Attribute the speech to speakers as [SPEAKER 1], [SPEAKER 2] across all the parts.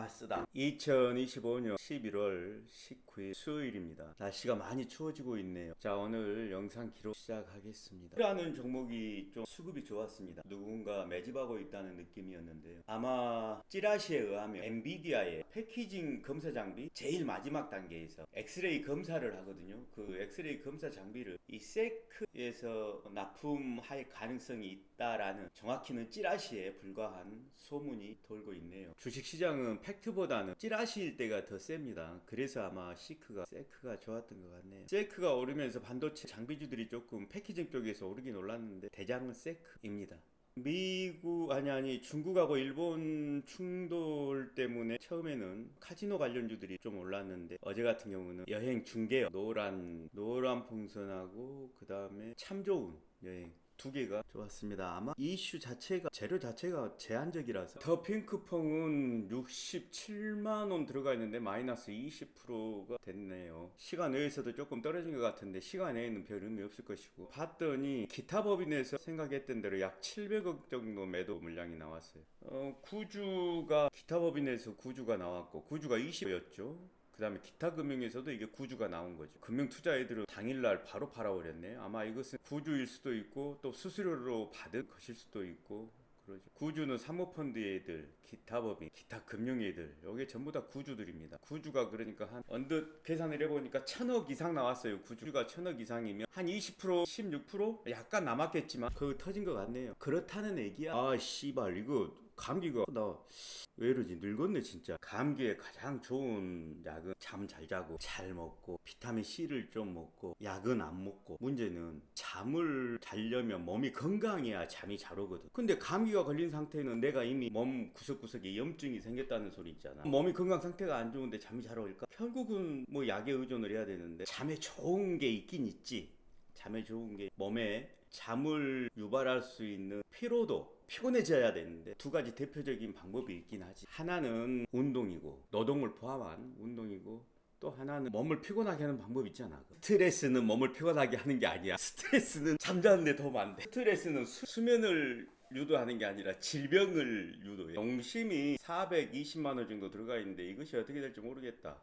[SPEAKER 1] 쓰다. 2025년 11월 19일 수요일입니다. 날씨가 많이 추워지고 있네요. 자, 오늘 영상 기록 시작하겠습니다. 라는 종목이 좀 수급이 좋았습니다. 누군가 매집하고 있다는 느낌이었는데요. 아마 찌라시에 의하면 엔비디아의 패키징 검사 장비 제일 마지막 단계에서 엑스레이 검사를 하거든요. 그 엑스레이 검사 장비를 이 세크에서 납품할 가능성이 있다라는, 정확히는 찌라시에 불과한 소문이 돌고 있네요. 주식시장은 팩트보다는 찌라시일 때가 더 셉니다. 그래서 아마 세크가 좋았던 것 같네요. 세크가 오르면서 반도체 장비주들이 조금 패키징 쪽에서 오르긴 올랐는데 대장은 세크입니다. 중국하고 일본 충돌 때문에 처음에는 카지노 관련주들이 좀 올랐는데, 어제 같은 경우는 여행 중개업 노란 풍선하고 그 다음에 참 좋은 여행 두 개가 좋았습니다. 아마 이슈 자체가, 재료 자체가 제한적이라서. 더 핑크퐁은 67만원 들어가 있는데 마이너스 20%가 됐네요. 시간 외에서도 조금 떨어진 것 같은데 시간 외에는 별 의미 없을 것이고, 봤더니 기타 법인에서 생각했던 대로 약 700억 정도 매도 물량이 나왔어요. 구주가 기타 법인에서 구주가 나왔고, 구주가 20였죠. 그 다음에 기타 금융에서도 이게 구주가 나온 거죠. 금융 투자 애들은 당일날 바로 팔아버렸네. 아마 이것은 구주일 수도 있고 또 수수료로 받은 것일 수도 있고 그러죠. 구주는 사모펀드 애들, 기타 법인, 기타 금융 애들, 여기 전부 다 구주들입니다. 구주가 그러니까 한 언뜻 계산을 해보니까 1000억 이상 나왔어요. 구주가 1000억 이상이면 한 20%, 16% 약간 남았겠지만 그거 터진 것 같네요. 그렇다는 얘기야. 아 씨발, 이거 감기가 나 왜 이러지? 늙었네 진짜. 감기에 가장 좋은 약은 잠 잘 자고 잘 먹고 비타민 C를 좀 먹고, 약은 안 먹고. 문제는 잠을 자려면 몸이 건강해야 잠이 잘 오거든. 근데 감기가 걸린 상태는 내가 이미 몸 구석구석에 염증이 생겼다는 소리 있잖아. 몸이 건강 상태가 안 좋은데 잠이 잘 올까? 결국은 뭐 약에 의존을 해야 되는데, 잠에 좋은 게 있긴 있지. 잠에 좋은 게 몸에 잠을 유발할 수 있는 피곤해져야 되는데 두 가지 대표적인 방법이 있긴 하지. 하나는 운동이고, 노동을 포함한 운동이고, 또 하나는 몸을 피곤하게 하는 방법 있잖아. 스트레스는 몸을 피곤하게 하는 게 아니야. 스트레스는 잠자는데 도움 안 돼. 스트레스는 수면을 유도하는 게 아니라 질병을 유도해. 농심이 420만 원 정도 들어가 있는데 이것이 어떻게 될지 모르겠다.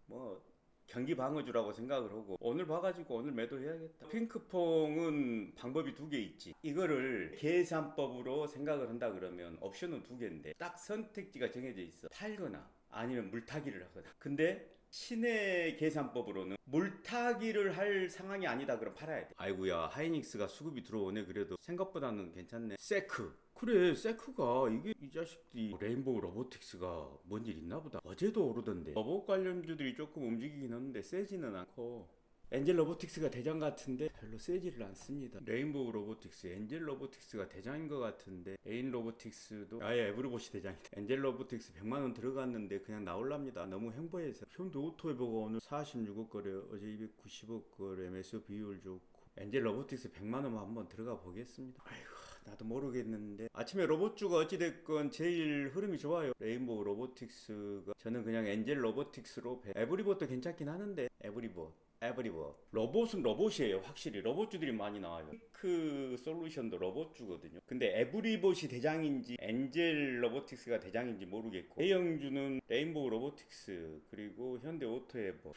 [SPEAKER 1] 뭐 경기 방어주라고 생각을 하고 오늘 봐가지고 오늘 매도해야겠다. 핑크퐁은 방법이 두 개 있지. 이거를 계산법으로 생각을 한다 그러면 옵션은 두 개인데 딱 선택지가 정해져 있어. 팔거나 아니면 물타기를 하거나. 근데 신의 계산법으로는 물타기를 할 상황이 아니다 그럼 팔아야 돼. 아이고야, 하이닉스가 수급이 들어오네. 그래도 생각보다는 괜찮네. 그래, 세크가 이게 이 자식들이 레인보우 로보틱스가 뭔 일 있나 보다. 어제도 오르던데. 로봇 관련주들이 조금 움직이긴 하는데 세지는 않고, 엔젤 로보틱스가 대장 같은데 별로 세지를 않습니다. 레인보우 로보틱스, 엔젤 로보틱스가 대장인 것 같은데, 에인 로보틱스도 아예 에브리봇이 대장이다. 엔젤 로보틱스 100만원 들어갔는데 그냥 나올랍니다. 너무 횡보해서. 현대오토에 보고 오늘 46억 거래, 어제 290억 거래, 매수 비율 좋고. 엔젤 로보틱스 100만원 한번 들어가 보겠습니다. 아이고, 나도 모르겠는데 아침에 로봇주가 어찌됐건 제일 흐름이 좋아요. 레인보우 로보틱스가. 저는 그냥 엔젤 로보틱스로 에브리봇도 괜찮긴 하는데, 에브리봇. 로봇은 로봇이에요. 확실히 로봇주들이 많이 나와요. 그 솔루션도 로봇주거든요. 근데 에브리봇이 대장인지 엔젤 로보틱스가 대장인지 모르겠고, 대형주는 레인보우 로보틱스 그리고 현대오토에버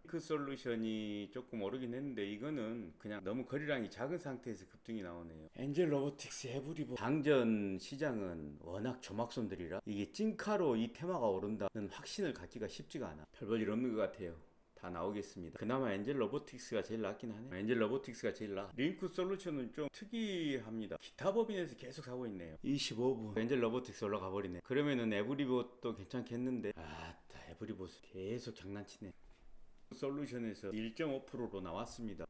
[SPEAKER 1] 그 솔루션이 조금 오르긴 했는데, 이거는 그냥 너무 거래량이 작은 상태에서 급등이 나오네요. 엔젤 로보틱스, 에브리보. 당전 시장은 워낙 조막손들이라 이게 찐카로 이 테마가 오른다는 확신을 갖기가 쉽지가 않아. 별 볼 일 없는 것 같아요. 다 나오겠습니다. 그나마 엔젤 로보틱스가 제일 낫긴 하네. 엔젤 로보틱스가 제일 나. 링크 솔루션은 좀 특이합니다. 기타 법인에서 계속 사고 있네요. 25분 엔젤 로보틱스 올라가 버리네. 그러면은 에브리봇도 괜찮겠는데, 에브리봇 계속 장난치네. 솔루션에서 1.5%로 나왔습니다.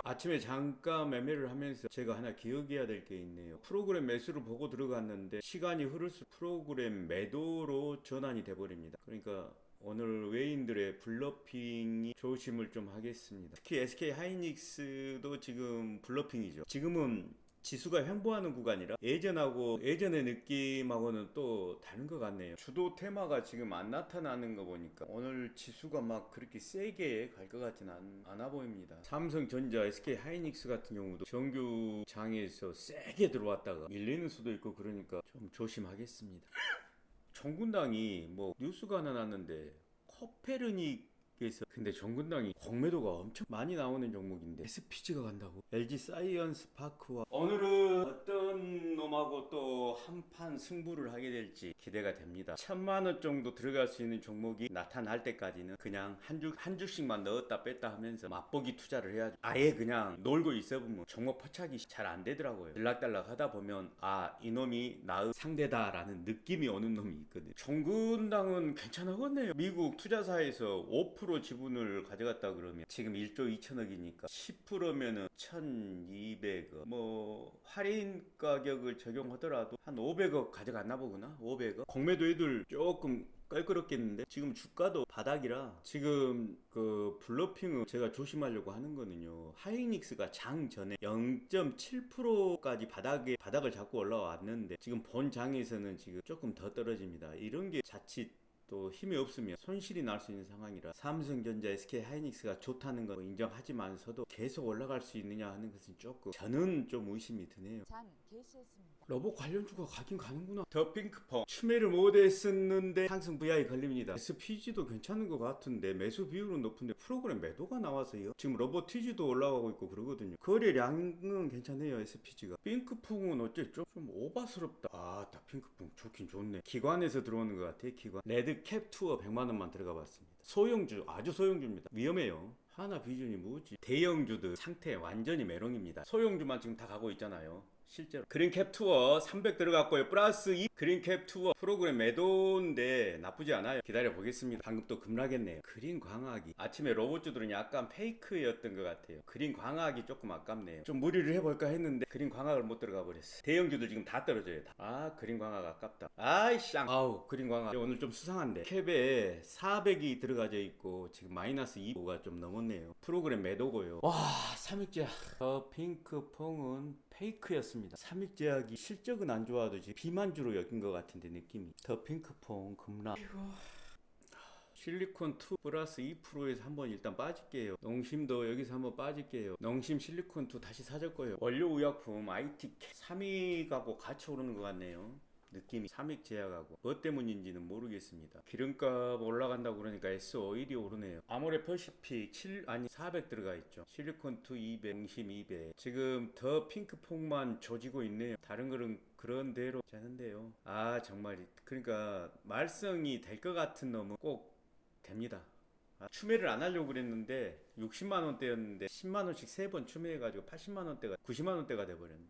[SPEAKER 1] 아침에 잠깐 매매를 하면서 제가 하나 기억해야 될 게 있네요. 프로그램 매수를 보고 들어갔는데 시간이 흐를수록 프로그램 매도로 전환이 돼버립니다. 그러니까 오늘 외인들의 블러핑이 조심을 좀 하겠습니다. 특히 SK 하이닉스도 지금 블러핑이죠. 지금은 지수가 횡보하는 구간이라 예전의 느낌하고는 또 다른 것 같네요. 주도 테마가 지금 안 나타나는 거 보니까 오늘 지수가 막 그렇게 세게 갈 것 같지는 않아 보입니다. 삼성전자, SK 하이닉스 같은 경우도 정규장에서 세게 들어왔다가 밀리는 수도 있고 그러니까 좀 조심하겠습니다. 정군당이 뭐 뉴스가 하나 났는데 코페르닉에서 근데 정군당이 공매도가 엄청 많이 나오는 종목인데 SPG가 간다고? LG 사이언스 파크와 오늘은 어떤 놈하고 또 한판 승부를 하게 될지 기대가 됩니다. 1,000만원 정도 들어갈 수 있는 종목이 나타날 때까지는 그냥 한 주씩만 넣었다 뺐다 하면서 맛보기 투자를 해야죠. 아예 그냥 놀고 있어보면 종목 포착이 잘 안 되더라고요. 들락달락 하다 보면 아 이놈이 나의 상대다라는 느낌이 오는 놈이 있거든. 정군당은 괜찮았겠네요. 미국 투자사에서 5% 지분을 가져갔다 그러면 지금 1조 2천억이니까 10%면은 1,200억 뭐 할인 가격을 적용하더라도 한 500억 가져갔나 보구나. 500억. 공매도 애들 조금 껄끄럽겠는데 지금 주가도 바닥이라 지금 그 블러핑을 제가 조심하려고 하는 거는요. 하이닉스가 장 전에 0.7%까지 바닥을 잡고 올라왔는데 지금 본 장에서는 지금 조금 더 떨어집니다. 이런 게 자칫 또 힘이 없으면 손실이 날 수 있는 상황이라 삼성전자, SK 하이닉스가 좋다는 건 인정하지만서도 계속 올라갈 수 있느냐 하는 것은 조금 저는 좀 의심이 드네요.
[SPEAKER 2] 장 개시했습니다.
[SPEAKER 1] 로봇 관련주가 가긴 가는구나. 더 핑크퐁 추매를 못했었는데 상승 VI 걸립니다. SPG도 괜찮은 것 같은데 매수 비율은 높은데 프로그램 매도가 나와서요. 지금 로봇 TG도 올라가고 있고 그러거든요. 거래량은 괜찮네요. SPG가. 핑크퐁은 어쨌죠? 좀 오바스럽다. 다 핑크퐁 좋긴 좋네. 기관에서 들어오는 것 같아. 기관. 레드캡 투어 100만원만 들어가 봤습니다. 소형주 아주 소형주입니다. 위험해요. 하나 비전이 뭐지? 대형주들 상태 완전히 메롱입니다. 소형주만 지금 다 가고 있잖아요. 실제로 그린캡 투어 300 들어갔고요. 플러스 2 그린캡 투어 프로그램 매도인데 나쁘지 않아요. 기다려 보겠습니다. 방금 또 급락했네요. 그린 광학이 아침에 로봇주들은 약간 페이크였던 것 같아요. 그린 광학이 조금 아깝네요. 좀 무리를 해볼까 했는데 그린 광학을 못 들어가 버렸어. 대형주들 지금 다 떨어져요. 그린 광학 아깝다. 쌍 아우 그린 광학 오늘 좀 수상한데 캡에 400이 들어가져 있고 지금 마이너스 2호가 좀 넘었네요. 프로그램 매도고요. 삼익제약 핑크퐁은 페이크였습니다. 삼익제약이 실적은 안 좋아도 지금 비만주로 여긴 것 같은데 느낌이. 더 핑크퐁 급락. 실리콘2 플러스 2%에서 한번 일단 빠질게요. 농심도 여기서 한번 빠질게요. 농심 실리콘2 다시 사줄 거예요. 원료의약품 IT 3위하고 같이 오르는 것 같네요. 느낌이 삼익제약하고 뭐 때문인지는 모르겠습니다. 기름값 올라간다고 그러니까 S-오일이 오르네요. 아모레퍼시픽 400 들어가 있죠. 실리콘2 200, 농심 200. 지금 더 핑크퐁만 조지고 있네요. 다른 거는 그런 대로 되는데요. 정말 그러니까 말썽이 될 것 같은 놈은 꼭 됩니다. 추매를 안 하려고 그랬는데 60만원대였는데 10만원씩 3번 추매해가지고 80만원대가 90만원대가 돼버렸네.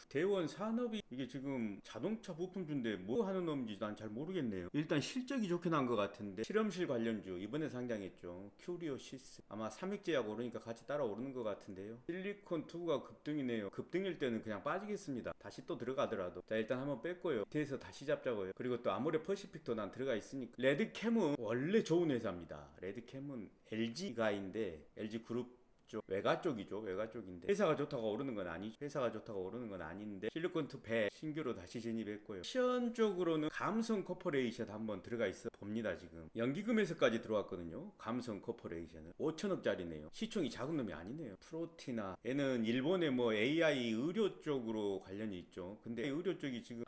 [SPEAKER 1] 대원 산업이 이게 지금 자동차 부품주인데 뭐 하는 놈인지 난 잘 모르겠네요. 일단 실적이 좋게 난 것 같은데 실험실 관련주 이번에 상장했죠. 큐리오시스 아마 삼익제약 오르니까 같이 따라 오르는 것 같은데요. 실리콘2가 급등이네요. 급등일 때는 그냥 빠지겠습니다. 다시 또 들어가더라도 자 일단 한번 뺐고요. 뒤에서 다시 잡자고요. 그리고 또 아모레퍼시픽도 난 들어가 있으니까. 레드캠은 원래 좋은 회사입니다. 레드캠은 LG가인데 LG그룹 외가 쪽이죠. 외가 쪽인데 회사가 좋다고 오르는 건 아니죠. 회사가 좋다고 오르는 건 아닌데 실리콘2 100 신규로 다시 진입했고요. 시연 쪽으로는 감성 코퍼레이션 한번 들어가 있어 봅니다. 지금 연기금에서까지 들어왔거든요. 감성 코퍼레이션은 5천억짜리네요. 시총이 작은 놈이 아니네요. 프로티나 얘는 일본의 뭐 AI 의료 쪽으로 관련이 있죠. 근데 의료 쪽이 지금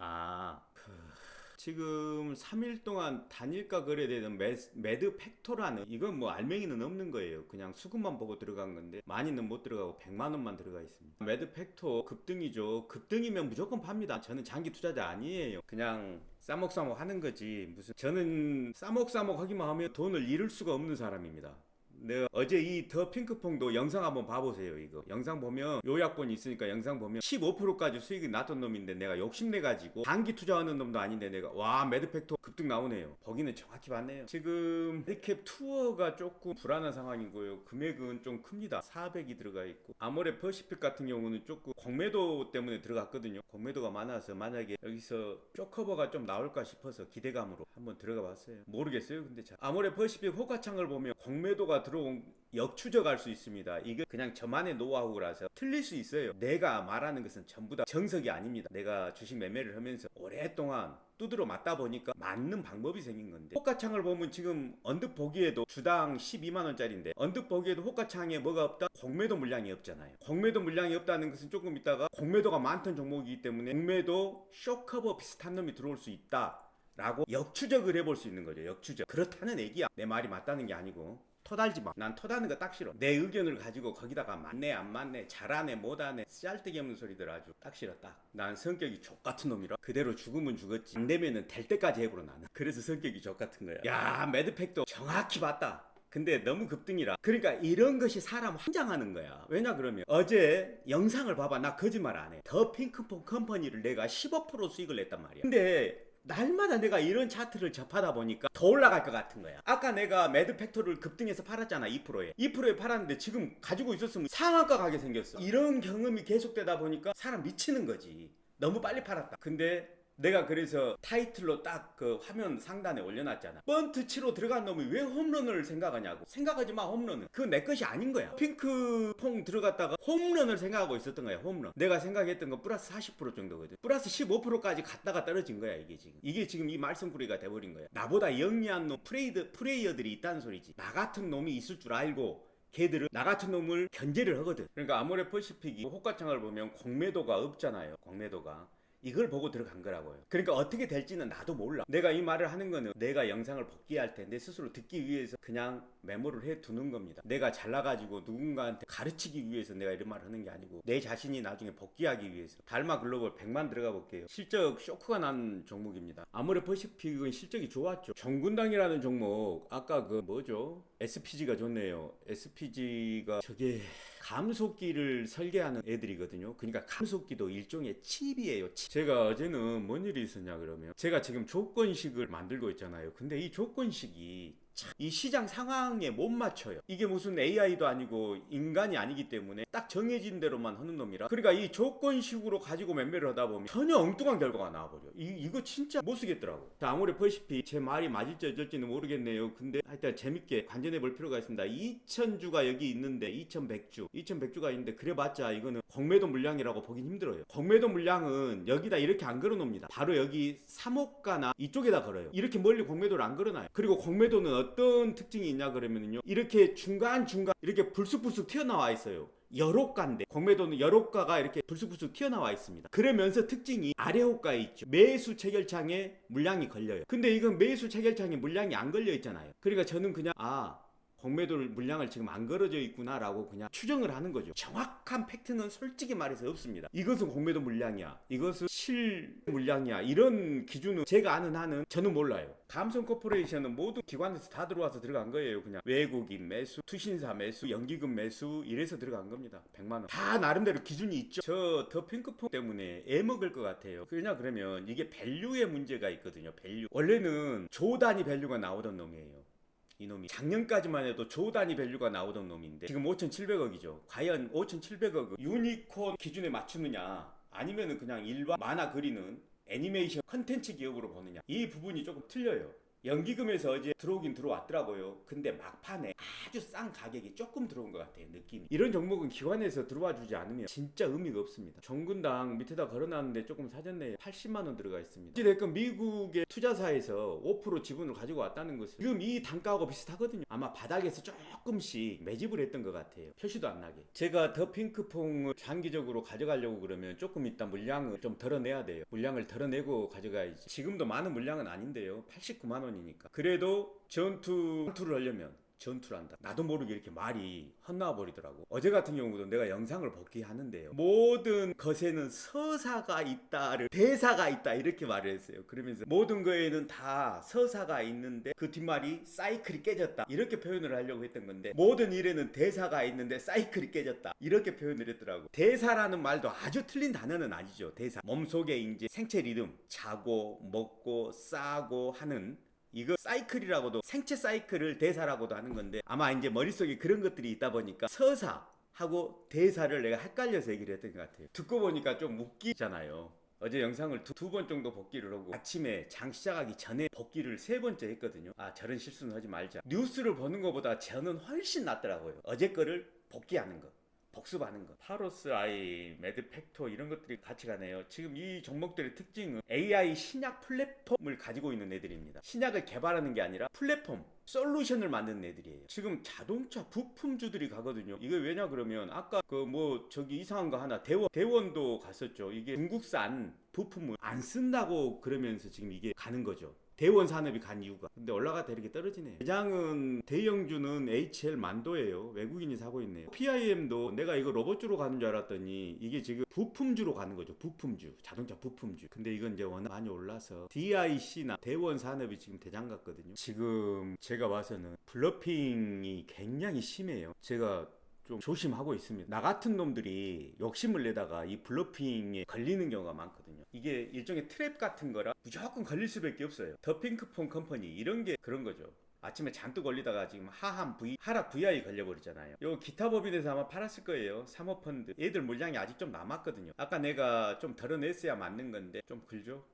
[SPEAKER 1] 지금 3일 동안 단일가 거래되던 매드팩토라는 이건 뭐 알맹이는 없는 거예요. 그냥 수급만 보고 들어간 건데 많이는 못 들어가고 100만원만 들어가 있습니다. 매드팩토 급등이죠. 급등이면 무조건 팝니다. 저는 장기 투자자 아니에요. 그냥 싸먹싸먹 하는 거지. 저는 싸먹싸먹 하기만 하면 돈을 잃을 수가 없는 사람입니다. 내가 어제 이 더 핑크퐁도 영상 한번 봐보세요. 이거 영상 보면 요약본이 있으니까 영상 보면 15%까지 수익이 났던 놈인데 내가 욕심내가지고 단기 투자하는 놈도 아닌데 내가 매드팩토 급등 나오네요. 거기는 정확히 봤네요. 지금 레드캡 투어가 조금 불안한 상황이고요. 금액은 좀 큽니다. 400이 들어가 있고 아모레퍼시픽 같은 경우는 조금 공매도 때문에 들어갔거든요. 공매도가 많아서 만약에 여기서 쇼커버가 좀 나올까 싶어서 기대감으로 한번 들어가 봤어요. 모르겠어요. 근데 아모레퍼시픽 호가창을 보면 공매도가 들어온 역추적할 수 있습니다. 이게 그냥 저만의 노하우라서 틀릴 수 있어요. 내가 말하는 것은 전부 다 정석이 아닙니다. 내가 주식 매매를 하면서 오랫동안 두드러 맞다 보니까 맞는 방법이 생긴 건데, 호가창을 보면 지금 언뜻 보기에도 주당 12만 원짜리인데 언뜻 보기에도 호가창에 뭐가 없다? 공매도 물량이 없잖아요. 공매도 물량이 없다는 것은 조금 있다가 공매도가 많던 종목이기 때문에 공매도 쇼커버 비슷한 놈이 들어올 수 있다 라고 역추적을 해볼 수 있는 거죠. 역추적. 그렇다는 얘기야. 내 말이 맞다는 게 아니고. 토달지 마. 난 토다는 거 딱 싫어. 내 의견을 가지고 거기다가 맞네 안 맞네 잘하네 못하네 짤데기 없는 소리들 아주 딱 싫어. 딱. 난 성격이 족같은 놈이라 그대로 죽으면 죽었지 안 되면은 될 때까지 해보러 나는. 그래서 성격이 족같은 거야. 야, 매드팩도 정확히 봤다. 근데 너무 급등이라. 그러니까 이런 것이 사람 환장하는 거야. 왜냐 그러면 어제 영상을 봐봐. 나 거짓말 안 해. 더 핑크퐁 컴퍼니를 내가 15% 수익을 냈단 말이야. 근데 날마다 내가 이런 차트를 접하다 보니까 더 올라갈 것 같은 거야. 아까 내가 매드팩토를 급등해서 팔았잖아. 2%에 2%에 팔았는데 지금 가지고 있었으면 상한가 가게 생겼어. 이런 경험이 계속되다 보니까 사람 미치는 거지. 너무 빨리 팔았다. 근데 내가 그래서 타이틀로 딱 그 화면 상단에 올려놨잖아. 번트 치러 들어간 놈이 왜 홈런을 생각하냐고. 생각하지 마. 홈런은 그건 내 것이 아닌 거야. 핑크퐁 들어갔다가 홈런을 생각하고 있었던 거야. 홈런. 내가 생각했던 건 플러스 40% 정도거든. 플러스 15%까지 갔다가 떨어진 거야. 이게 지금 이 말썽꾸리가 돼버린 거야. 나보다 영리한 놈 플레이어들이 있다는 소리지. 나 같은 놈이 있을 줄 알고 걔들은 나 같은 놈을 견제를 하거든. 그러니까 아모레퍼시픽이 호가창을 보면 공매도가 없잖아요. 공매도가. 이걸 보고 들어간 거라고요. 그러니까 어떻게 될지는 나도 몰라. 내가 이 말을 하는 거는 내가 영상을 복귀할 때 내 스스로 듣기 위해서 그냥 메모를 해 두는 겁니다. 내가 잘나가지고 누군가한테 가르치기 위해서 내가 이런 말을 하는 게 아니고 내 자신이 나중에 복귀하기 위해서. 달마 글로벌 100만 들어가 볼게요. 실적 쇼크가 난 종목입니다. 아모레퍼시픽은 실적이 좋았죠. 정군당이라는 종목 아까 그 뭐죠? SPG가 좋네요. SPG가 저게 감속기를 설계하는 애들이거든요. 그러니까 감속기도 일종의 칩이에요. 칩. 제가 어제는 뭔 일이 있었냐 그러면 제가 지금 조건식을 만들고 있잖아요. 근데 이 조건식이 이 시장 상황에 못 맞춰요. 이게 무슨 AI도 아니고 인간이 아니기 때문에 딱 정해진 대로만 하는 놈이라. 그러니까 이 조건식으로 가지고 매매를 하다 보면 전혀 엉뚱한 결과가 나와버려. 이거 진짜 못 쓰겠더라고. 자, 아모레퍼시픽 제 말이 맞을지 어쩔지는 모르겠네요. 근데 하여튼 재밌게 관전해 볼 필요가 있습니다. 2000주가 여기 있는데 2100주가 있는데 그래봤자 이거는 공매도 물량이라고 보긴 힘들어요. 공매도 물량은 여기다 이렇게 안 걸어 놓습니다. 바로 여기 3호가나 이쪽에다 걸어요. 이렇게 멀리 공매도를 안 걸어놔요. 그리고 공매도는 어떤 특징이 있냐 그러면요, 이렇게 중간중간 이렇게 불쑥불쑥 튀어나와 있어요. 여호가인데 공매도는 여호가가 이렇게 불쑥불쑥 튀어나와 있습니다. 그러면서 특징이 아래 호가에 있죠. 매수 체결창에 물량이 걸려요. 근데 이건 매수 체결창에 물량이 안 걸려 있잖아요. 그러니까 저는 그냥 공매도 물량을 지금 안 걸어져 있구나 라고 그냥 추정을 하는 거죠. 정확한 팩트는 솔직히 말해서 없습니다. 이것은 공매도 물량이야, 이것은 실 물량이야, 이런 기준은 제가 아는 한은 저는 몰라요. 감성 코퍼레이션은 모든 기관에서 다 들어와서 들어간 거예요. 그냥 외국인 매수, 투신사 매수, 연기금 매수 이래서 들어간 겁니다. 100만원 다 나름대로 기준이 있죠. 저 더 핑크퐁 때문에 애먹을 것 같아요. 왜냐 그러면 이게 밸류의 문제가 있거든요. 밸류. 원래는 조 단위 밸류가 나오던 놈이에요. 이놈이 작년까지만 해도 조 단위 밸류가 나오던 놈인데 지금 5,700억이죠. 과연 5,700억을 유니콘 기준에 맞추느냐 아니면은 그냥 일반 만화 그리는 애니메이션 컨텐츠 기업으로 보느냐, 이 부분이 조금 틀려요. 연기금에서 어제 들어오긴 들어왔더라고요. 근데 막판에 아주 싼 가격이 조금 들어온 것 같아요, 느낌이. 이런 종목은 기관에서 들어와 주지 않으면 진짜 의미가 없습니다. 정군당 밑에다 걸어놨는데 조금 사졌네요. 80만원 들어가 있습니다. 어찌됐건 미국의 투자사에서 5% 지분을 가지고 왔다는 것은 지금 이 단가하고 비슷하거든요. 아마 바닥에서 조금씩 매집을 했던 것 같아요. 표시도 안 나게. 제가 더 핑크퐁을 장기적으로 가져가려고 그러면 조금 이따 물량을 좀 덜어내야 돼요. 물량을 덜어내고 가져가야지. 지금도 많은 물량은 아닌데요. 89만원 이니까. 그래도 전투를 하려면 전투를 한다. 나도 모르게 이렇게 말이 헛나와 버리더라고. 어제 같은 경우도 내가 영상을 복귀하는데요, 모든 것에는 서사가 있다를 대사가 있다 이렇게 말을 했어요. 그러면서 모든 거에는 다 서사가 있는데 그 뒷말이 사이클이 깨졌다 이렇게 표현을 하려고 했던 건데, 모든 일에는 대사가 있는데 사이클이 깨졌다 이렇게 표현을 했더라고. 대사라는 말도 아주 틀린 단어는 아니죠. 대사. 몸속에 이제 생체 리듬, 자고 먹고 싸고 하는 이거 사이클이라고도, 생체 사이클을 대사라고도 하는 건데 아마 이제 머릿속에 그런 것들이 있다 보니까 서사하고 대사를 내가 헷갈려서 얘기를 했던 것 같아요. 듣고 보니까 좀 웃기잖아요. 어제 영상을 두 번 정도 복귀를 하고 아침에 장 시작하기 전에 복귀를 3번째 했거든요. 아, 저런 실수는 하지 말자. 뉴스를 보는 것보다 저는 훨씬 낫더라고요. 어제 거를 복귀하는 거. 복습하는 거. 파로스 아이, 매드팩토 이런 것들이 같이 가네요. 지금 이 종목들의 특징은 AI 신약 플랫폼을 가지고 있는 애들입니다. 신약을 개발하는 게 아니라 플랫폼, 솔루션을 만드는 애들이에요. 지금 자동차 부품주들이 가거든요. 이게 왜냐 그러면 아까 저기 이상한 거 하나 대원도 갔었죠. 이게 중국산 부품을 안 쓴다고 그러면서 지금 이게 가는 거죠. 대원 산업이 간 이유가. 근데 올라가다 이렇게 떨어지네. 대장은 대형주는 HL 만도예요. 외국인이 사고 있네요. PIM도 내가 이거 로봇주로 가는 줄 알았더니 이게 지금 부품주로 가는 거죠. 부품주, 자동차 부품주. 근데 이건 이제 워낙 많이 올라서 DIC나 대원 산업이 지금 대장 같거든요. 지금 제가 봐서는 블러핑이 굉장히 심해요. 제가 좀 조심하고 있습니다. 나 같은 놈들이 욕심을 내다가 이 블러핑에 걸리는 경우가 많거든요. 이게 일종의 트랩 같은 거라 무조건 걸릴 수밖에 없어요. 더 핑크폰 컴퍼니 이런 게 그런 거죠. 아침에 잔뜩 걸리다가 지금 하락 VI 걸려버리잖아요. 요 기타 법인에서 아마 팔았을 거예요. 사모펀드. 얘들 물량이 아직 좀 남았거든요. 아까 내가 좀 덜어냈어야 맞는 건데 좀 글죠?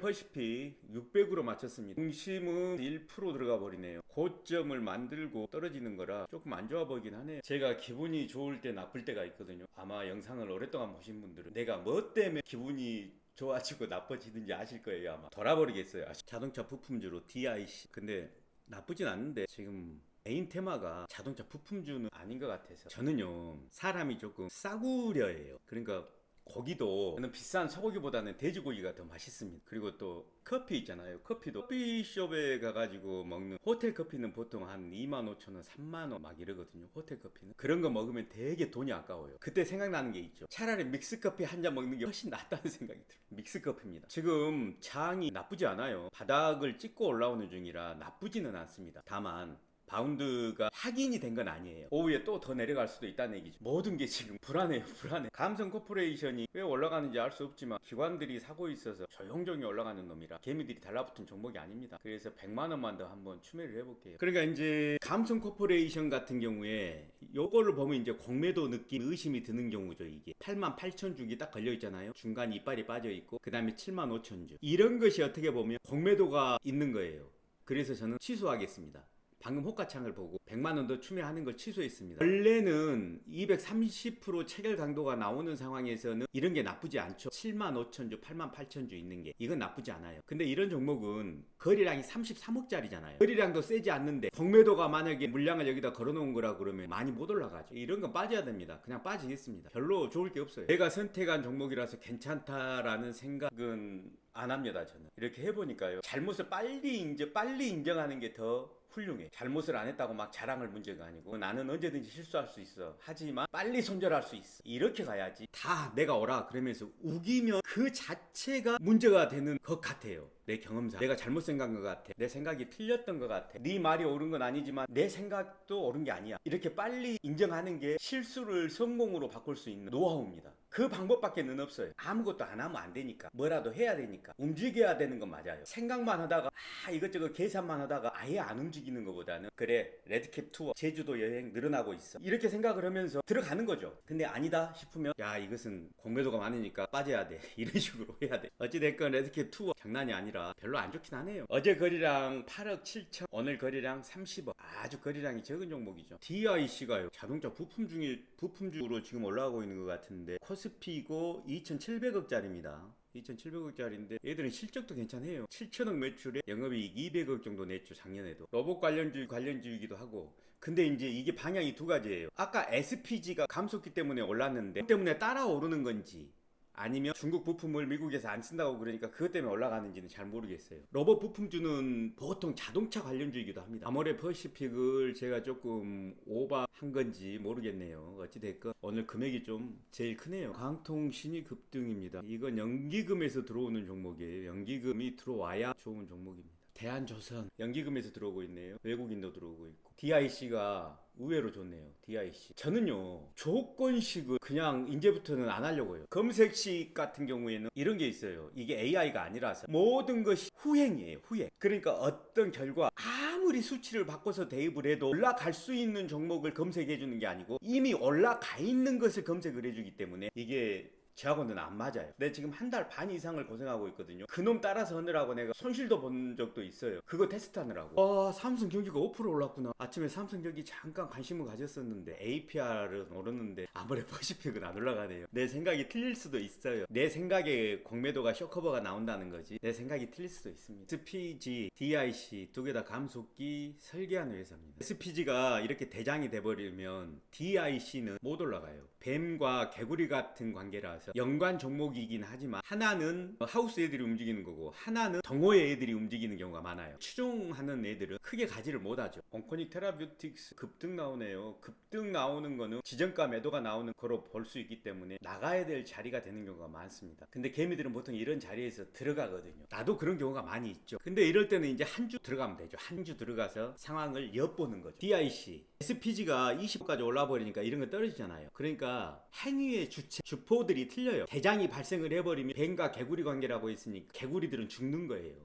[SPEAKER 1] 아모레퍼시픽 600으로 맞췄습니다. 중심은 1% 들어가 버리네요. 고점을 만들고 떨어지는 거라 조금 안 좋아 보이긴 하네요. 제가 기분이 좋을 때 나쁠 때가 있거든요. 아마 영상을 오랫동안 보신 분들은 내가 뭐 때문에 기분이 좋아지고 나빠지는지 아실 거예요. 아마 돌아버리겠어요. 자동차 부품주로 DIC. 근데 나쁘진 않는데 지금 메인 테마가 자동차 부품주는 아닌 것 같아서 저는요 사람이 조금 싸구려예요. 그러니까 고기도 저는 비싼 소고기보다는 돼지고기가 더 맛있습니다. 그리고 또 커피 있잖아요. 커피도 커피숍에 가가지고 먹는 호텔 커피는 보통 한 25,000원, 3만원 막 이러거든요. 호텔 커피는 그런 거 먹으면 되게 돈이 아까워요. 그때 생각나는 게 있죠. 차라리 믹스커피 한 잔 먹는 게 훨씬 낫다는 생각이 들어요. 믹스커피입니다. 지금 장이 나쁘지 않아요. 바닥을 찍고 올라오는 중이라 나쁘지는 않습니다. 다만 바운드가 확인이 된 건 아니에요. 오후에 또 더 내려갈 수도 있다는 얘기죠. 모든 게 지금 불안해요. 불안해. 감성 코퍼레이션이 왜 올라가는지 알 수 없지만 기관들이 사고 있어서 조용조용히 올라가는 놈이라 개미들이 달라붙은 종목이 아닙니다. 그래서 100만 원만 더 한번 추매를 해볼게요. 그러니까 이제 감성 코퍼레이션 같은 경우에 요거를 보면 이제 공매도 느낌 의심이 드는 경우죠. 이게 88,000주기 딱 걸려 있잖아요. 중간 이빨이 빠져 있고 그 다음에 75,000주 이런 것이 어떻게 보면 공매도가 있는 거예요. 그래서 저는 취소하겠습니다. 방금 호가창을 보고 100만 원 더 추매하는 걸 취소했습니다. 원래는 230% 체결 강도가 나오는 상황에서는 이런 게 나쁘지 않죠. 75,000주, 88,000주 있는 게 이건 나쁘지 않아요. 근데 이런 종목은 거래량이 33억짜리잖아요. 거래량도 세지 않는데 공매도가 만약에 물량을 여기다 걸어놓은 거라 그러면 많이 못 올라가죠. 이런 건 빠져야 됩니다. 그냥 빠지겠습니다. 별로 좋을 게 없어요. 내가 선택한 종목이라서 괜찮다라는 생각은 안 합니다. 저는 이렇게 해보니까요. 잘못을 빨리 인정하는 게 더 훌륭해. 잘못을 안 했다고 막 자랑할 문제가 아니고 나는 언제든지 실수할 수 있어. 하지만 빨리 손절할 수 있어. 이렇게 가야지. 다 내가 오라 그러면서 우기면 그 자체가 문제가 되는 것 같아요. 내 경험상 내가 잘못 생각한 것 같아. 내 생각이 틀렸던 것 같아. 네 말이 옳은 건 아니지만 내 생각도 옳은 게 아니야. 이렇게 빨리 인정하는 게 실수를 성공으로 바꿀 수 있는 노하우입니다. 그 방법밖에는 없어요. 아무것도 안 하면 안 되니까. 뭐라도 해야 되니까. 움직여야 되는 건 맞아요. 생각만 하다가 이것저것 계산만 하다가 아예 안 움직이는 것보다는 그래 레드캡 투어 제주도 여행 늘어나고 있어. 이렇게 생각을 하면서 들어가는 거죠. 근데 아니다 싶으면 야 이것은 공매도가 많으니까 빠져야 돼. 이런 식으로 해야 돼. 어찌됐건 레드캡 투어 장난이 아니라 별로 안 좋긴 하네요. 어제 거래량 8억 7천 오늘 거래량 30억 아주 거래량이 적은 종목이죠. DIC가요 자동차 부품주로 지금 올라가고 있는 것 같은데 코스피고 2,700억짜리입니다. 2,700억짜리인데 얘들은 실적도 괜찮아요. 7천억 매출에 영업이익 200억 정도 냈죠. 작년에도 로봇 관련주이기도 하고. 근데 이제 이게 방향이 두 가지예요. 아까 SPG가 감속기 때문에 올랐는데 그 때문에 따라오르는 건지 아니면 중국 부품을 미국에서 안 쓴다고 그러니까 그것 때문에 올라가는지는 잘 모르겠어요. 로봇 부품주는 보통 자동차 관련주이기도 합니다. 아모레퍼시픽을 제가 조금 오버한 건지 모르겠네요. 어찌됐건 오늘 금액이 좀 제일 크네요. 강통신이 급등입니다. 이건 연기금에서 들어오는 종목이에요. 연기금이 들어와야 좋은 종목입니다. 대한조선 연기금에서 들어오고 있네요. 외국인도 들어오고 있고. DIC가 의외로 좋네요. DIC. 저는요 조건식을 그냥 이제부터는 안 하려고 해요. 검색식 같은 경우에는 이런 게 있어요. 이게 AI가 아니라서 모든 것이 후행이에요. 후행. 그러니까 어떤 결과 아무리 수치를 바꿔서 대입을 해도 올라갈 수 있는 종목을 검색해 주는 게 아니고 이미 올라가 있는 것을 검색을 해주기 때문에 이게 저하고는 안 맞아요. 근데 지금 한 달 반 이상을 고생하고 있거든요. 그놈 따라서 하느라고 내가 손실도 본 적도 있어요. 그거 테스트하느라고. 와, 삼성 경기가 5% 올랐구나. 아침에 삼성 경기 잠깐 관심을 가졌었는데 APR은 오르는데 아무래도 퍼시픽은 안 올라가네요. 내 생각이 틀릴 수도 있어요. 내 생각에 공매도가 쇼커버가 나온다는 거지. 내 생각이 틀릴 수도 있습니다. SPG, DIC 두 개 다 감속기 설계하는 회사입니다. SPG가 이렇게 대장이 돼버리면 DIC는 못 올라가요. 뱀과 개구리 같은 관계라서 연관 종목이긴 하지만 하나는 하우스 애들이 움직이는 거고 하나는 덩어의 애들이 움직이는 경우가 많아요. 추종하는 애들은 크게 가지를 못하죠. 온코닉 테라뷰틱스 급등 나오네요. 급등 나오는 거는 지정가 매도가 나오는 거로 볼 수 있기 때문에 나가야 될 자리가 되는 경우가 많습니다. 근데 개미들은 보통 이런 자리에서 들어가거든요. 나도 그런 경우가 많이 있죠. 근데 이럴 때는 이제 한 주 들어가면 되죠. 한 주 들어가서 상황을 엿보는 거죠. DIC, SPG가 20까지 올라 버리니까 이런 거 떨어지잖아요. 그러니까 행위의 주포들이 틀려요. 대장이 발생을 해버리면 뱀과 개구리 관계라고 했으니까 개구리들은 죽는 거예요.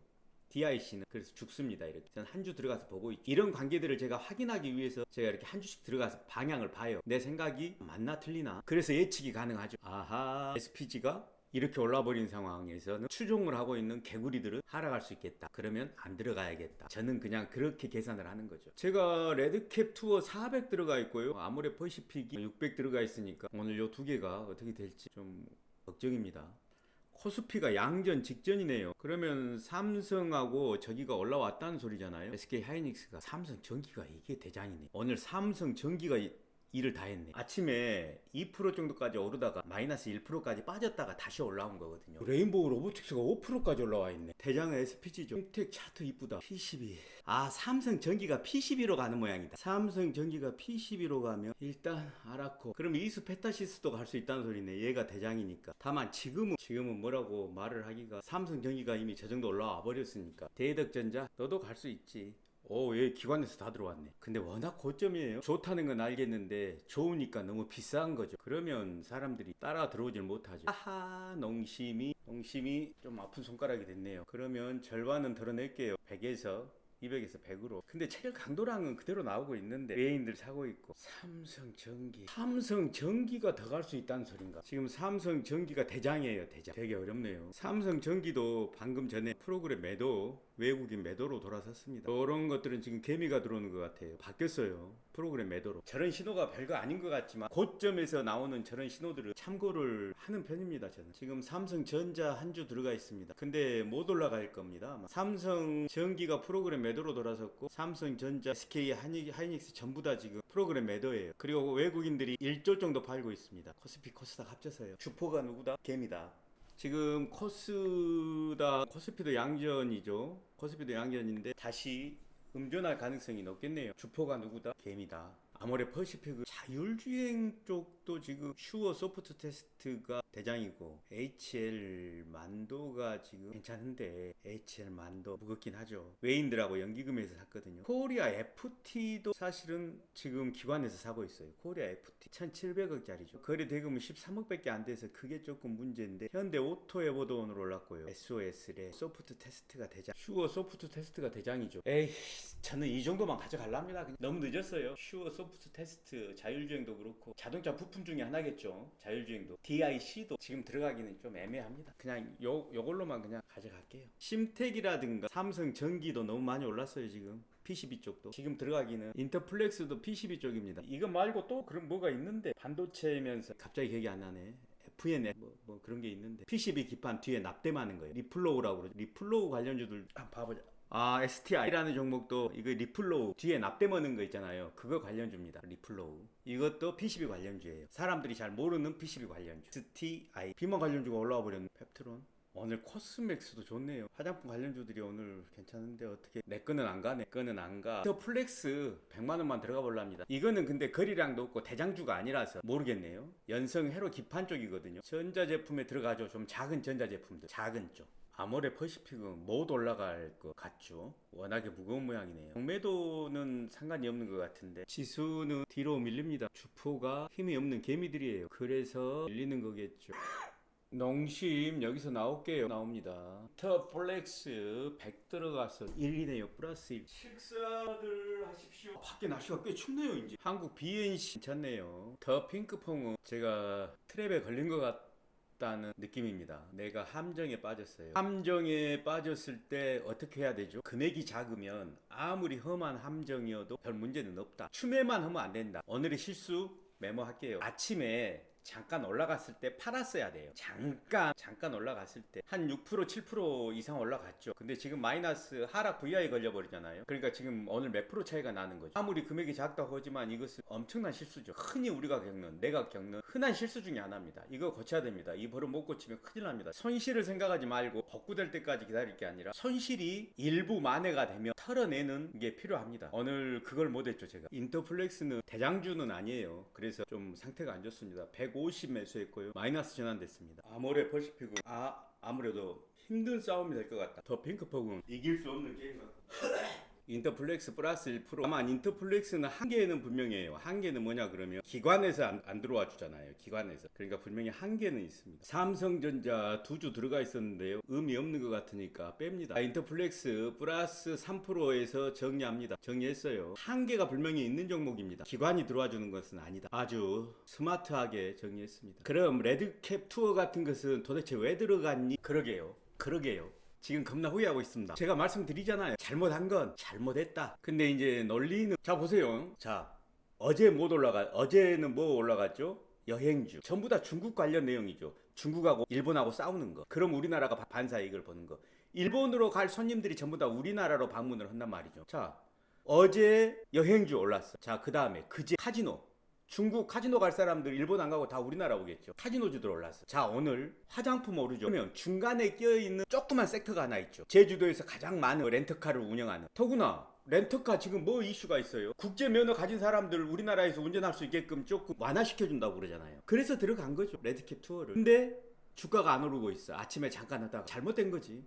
[SPEAKER 1] DIC는 그래서 죽습니다. 이렇게 저는 한 주 들어가서 보고 있죠. 이런 관계들을 제가 확인하기 위해서 제가 이렇게 한 주씩 들어가서 방향을 봐요. 내 생각이 맞나 틀리나. 그래서 예측이 가능하죠. 아하, SPG가 이렇게 올라버린 상황에서는 추종을 하고 있는 개구리들은 하락할 수 있겠다. 그러면 안 들어가야겠다. 저는 그냥 그렇게 계산을 하는 거죠. 제가 레드캡 투어 400 들어가 있고요. 아모레 퍼시픽이 600 들어가 있으니까 오늘 요 두 개가 어떻게 될지 좀 걱정입니다. 코스피가 양전 직전이네요. 그러면 삼성하고 저기가 올라왔다는 소리잖아요. SK 하이닉스가 삼성 전기가 이게 대장이네. 오늘 삼성 전기가 일을 다 했네. 아침에 2% 정도까지 오르다가 마이너스 1%까지 빠졌다가 다시 올라온 거거든요. 레인보우 로보틱스가 5%까지 올라와 있네. 대장은 SPG죠. 흰텍 차트 이쁘다. P12. 아, 삼성 전기가 P12로 가는 모양이다. 삼성 전기가 P12로 가면 일단 알았고, 그럼 이수 페타시스도 갈 수 있다는 소리네. 얘가 대장이니까. 다만 지금은 뭐라고 말을 하기가, 삼성 전기가 이미 저 정도 올라와 버렸으니까. 대덕전자 너도 갈 수 있지. 오, 얘 기관에서 다 들어왔네. 근데 워낙 고점이에요. 좋다는 건 알겠는데 좋으니까 너무 비싼 거죠. 그러면 사람들이 따라 들어오질 못하죠. 아하, 농심이 좀 아픈 손가락이 됐네요. 그러면 절반은 덜어낼게요. 100에서 200에서 100으로. 근데 체력 강도량은 그대로 나오고 있는데 외인들 사고 있고. 삼성전기가 더 갈 수 있다는 소린가? 지금 삼성전기가 대장이에요. 대장. 되게 어렵네요. 삼성전기도 방금 전에 프로그램 매도, 외국인 매도로 돌아섰습니다. 그런 것들은 지금 개미가 들어오는 것 같아요. 바뀌었어요. 프로그램 매도로. 저런 신호가 별거 아닌 것 같지만 고점에서 나오는 저런 신호들을 참고를 하는 편입니다. 저는 지금 삼성전자 한 주 들어가 있습니다. 근데 못 올라갈 겁니다. 아마. 삼성전기가 프로그램 매도로 돌아섰고 삼성전자, SK 하이닉스 전부 다 지금 프로그램 매도예요. 그리고 외국인들이 1조 정도 팔고 있습니다. 코스피 코스닥 합쳐서요. 주포가 누구다? 개미다. 지금 코스피도 양전이죠. 코스피도 양전인데 다시 음전할 가능성이 높겠네요. 주포가 누구다? 개미다. 아모레 퍼시픽 자율주행 쪽도 지금 슈어 소프트 테스트가 대장이고, HL 만도가 지금 괜찮은데 HL 만도 무겁긴 하죠. 외인들하고 연기금에서 샀거든요. 코리아 FT도 사실은 지금 기관에서 사고 있어요. 코리아 FT 1700억짜리죠. 거래 대금은 13억밖에 안 돼서 그게 조금 문제인데, 현대 오토에버도 오늘 올랐고요. SOS래 소프트 테스트가 대장. 슈어 소프트 테스트가 대장이죠. 에이, 저는 이 정도만 가져갈랍니다. 너무 늦었어요. 슈어 소프트 테스트, 자율주행도 그렇고 자동차 부품 중에 하나겠죠. 자율주행도. DIC도 지금 들어가기는 좀 애매합니다. 그냥 요걸로만 그냥 가져갈게요. 심텍이라든가 삼성전기도 너무 많이 올랐어요. 지금 P12 쪽도 지금 들어가기는. 인터플렉스도 P12 쪽입니다. 이거 말고 또 그런 뭐가 있는데, 반도체면서 갑자기 기억이 안 나네. FN 뭐 그런 게 있는데, PCB 기판 뒤에 납땜하는 거예요. 리플로우라고 그러죠. 리플로우 관련주들 한번 봐보자. 아, STI라는 종목도 이거 리플로우 뒤에 납땜하는 거 있잖아요. 그거 관련주입니다. 리플로우. 이것도 PCB 관련주예요. 사람들이 잘 모르는 PCB 관련주. STI. 비만 관련주가 올라와 버렸네. 펩트론. 오늘 코스맥스도 좋네요. 화장품 관련주들이 오늘 괜찮은데 어떻게 내 거는 안 가? 내 거는 안 가. 더 플렉스 100만원만 들어가 볼랍니다. 이거는 근데 거리량도 없고 대장주가 아니라서 모르겠네요. 연성 회로 기판 쪽이거든요. 전자제품에 들어가죠. 좀 작은 전자제품들, 작은 쪽. 아모레 퍼시픽은 못 올라갈 것 같죠. 워낙에 무거운 모양이네요. 공매도는 상관이 없는 것 같은데 지수는 뒤로 밀립니다. 주포가 힘이 없는 개미들이에요. 그래서 밀리는 거겠죠. 농심 여기서 나올게요. 나옵니다. 더 플렉스 100 들어가서 1이네요. 플러스 1. 식사들 하십시오. 밖에 날씨가 꽤 춥네요. 이제 한국 BNC 괜찮네요. 더 핑크퐁은 제가 트랩에 걸린 것 없다는 느낌입니다. 내가 함정에 빠졌어요. 함정에 빠졌을 때 어떻게 해야 되죠? 금액이 작으면 아무리 험한 함정이어도 별 문제는 없다. 추매만 하면 안 된다. 오늘의 실수 메모할게요. 아침에 잠깐 올라갔을 때 팔았어야 돼요. 잠깐 올라갔을 때 한 6% 7% 이상 올라갔죠. 근데 지금 마이너스 하락 VI 걸려버리잖아요. 그러니까 지금 오늘 몇 프로 차이가 나는 거죠. 아무리 금액이 작다고 하지만 이것은 엄청난 실수죠. 흔히 우리가 겪는, 내가 겪는 흔한 실수 중에 하나입니다. 이거 고쳐야 됩니다. 이 버릇 못 고치면 큰일 납니다. 손실을 생각하지 말고 복구될 때까지 기다릴 게 아니라 손실이 일부 만회가 되면 털어내는 게 필요합니다. 오늘 그걸 못했죠. 제가 인터플렉스는 대장주는 아니에요. 그래서 좀 상태가 안 좋습니다. 150 매수했고요. 마이너스 전환됐습니다. 아모레 퍼시픽은 아무래도 힘든 싸움이 될 것 같다. 더 핑크퐁은 이길 수 없는 게임 같다. 인터플렉스 플러스 1%. 다만 인터플렉스는 한계는 분명해요. 한계는 뭐냐 그러면 기관에서 안 들어와 주잖아요. 기관에서. 그러니까 분명히 한계는 있습니다. 삼성전자 두 주 들어가 있었는데요. 의미 없는 것 같으니까 뺍니다. 인터플렉스 플러스 3%에서 정리합니다. 정리했어요. 한계가 분명히 있는 종목입니다. 기관이 들어와 주는 것은 아니다. 아주 스마트하게 정리했습니다. 그럼 레드캡 투어 같은 것은 도대체 왜 들어갔니? 그러게요. 지금 겁나 후회하고 있습니다. 제가 말씀드리잖아요. 잘못한 건 잘못했다. 근데 이제 논리는 자 보세요. 자 어제는 뭐 올라갔죠? 여행주. 전부 다 중국 관련 내용이죠. 중국하고 일본하고 싸우는 거. 그럼 우리나라가 반사 이익을 보는 거. 일본으로 갈 손님들이 전부 다 우리나라로 방문을 한단 말이죠. 자 어제 여행주 올랐어. 자 그 다음에 그제 카지노. 중국 카지노 갈 사람들 일본 안 가고 다 우리나라 오겠죠. 카지노주들 올랐어. 자 오늘 화장품 오르죠. 그러면 중간에 껴있는 조그만 섹터가 하나 있죠. 제주도에서 가장 많은 렌터카를 운영하는. 더구나 렌터카 지금 뭐 이슈가 있어요. 국제 면허 가진 사람들 우리나라에서 운전할 수 있게끔 조금 완화시켜준다고 그러잖아요. 그래서 들어간 거죠. 레드캡 투어를. 근데 주가가 안 오르고 있어. 아침에 잠깐 하다가 잘못된 거지.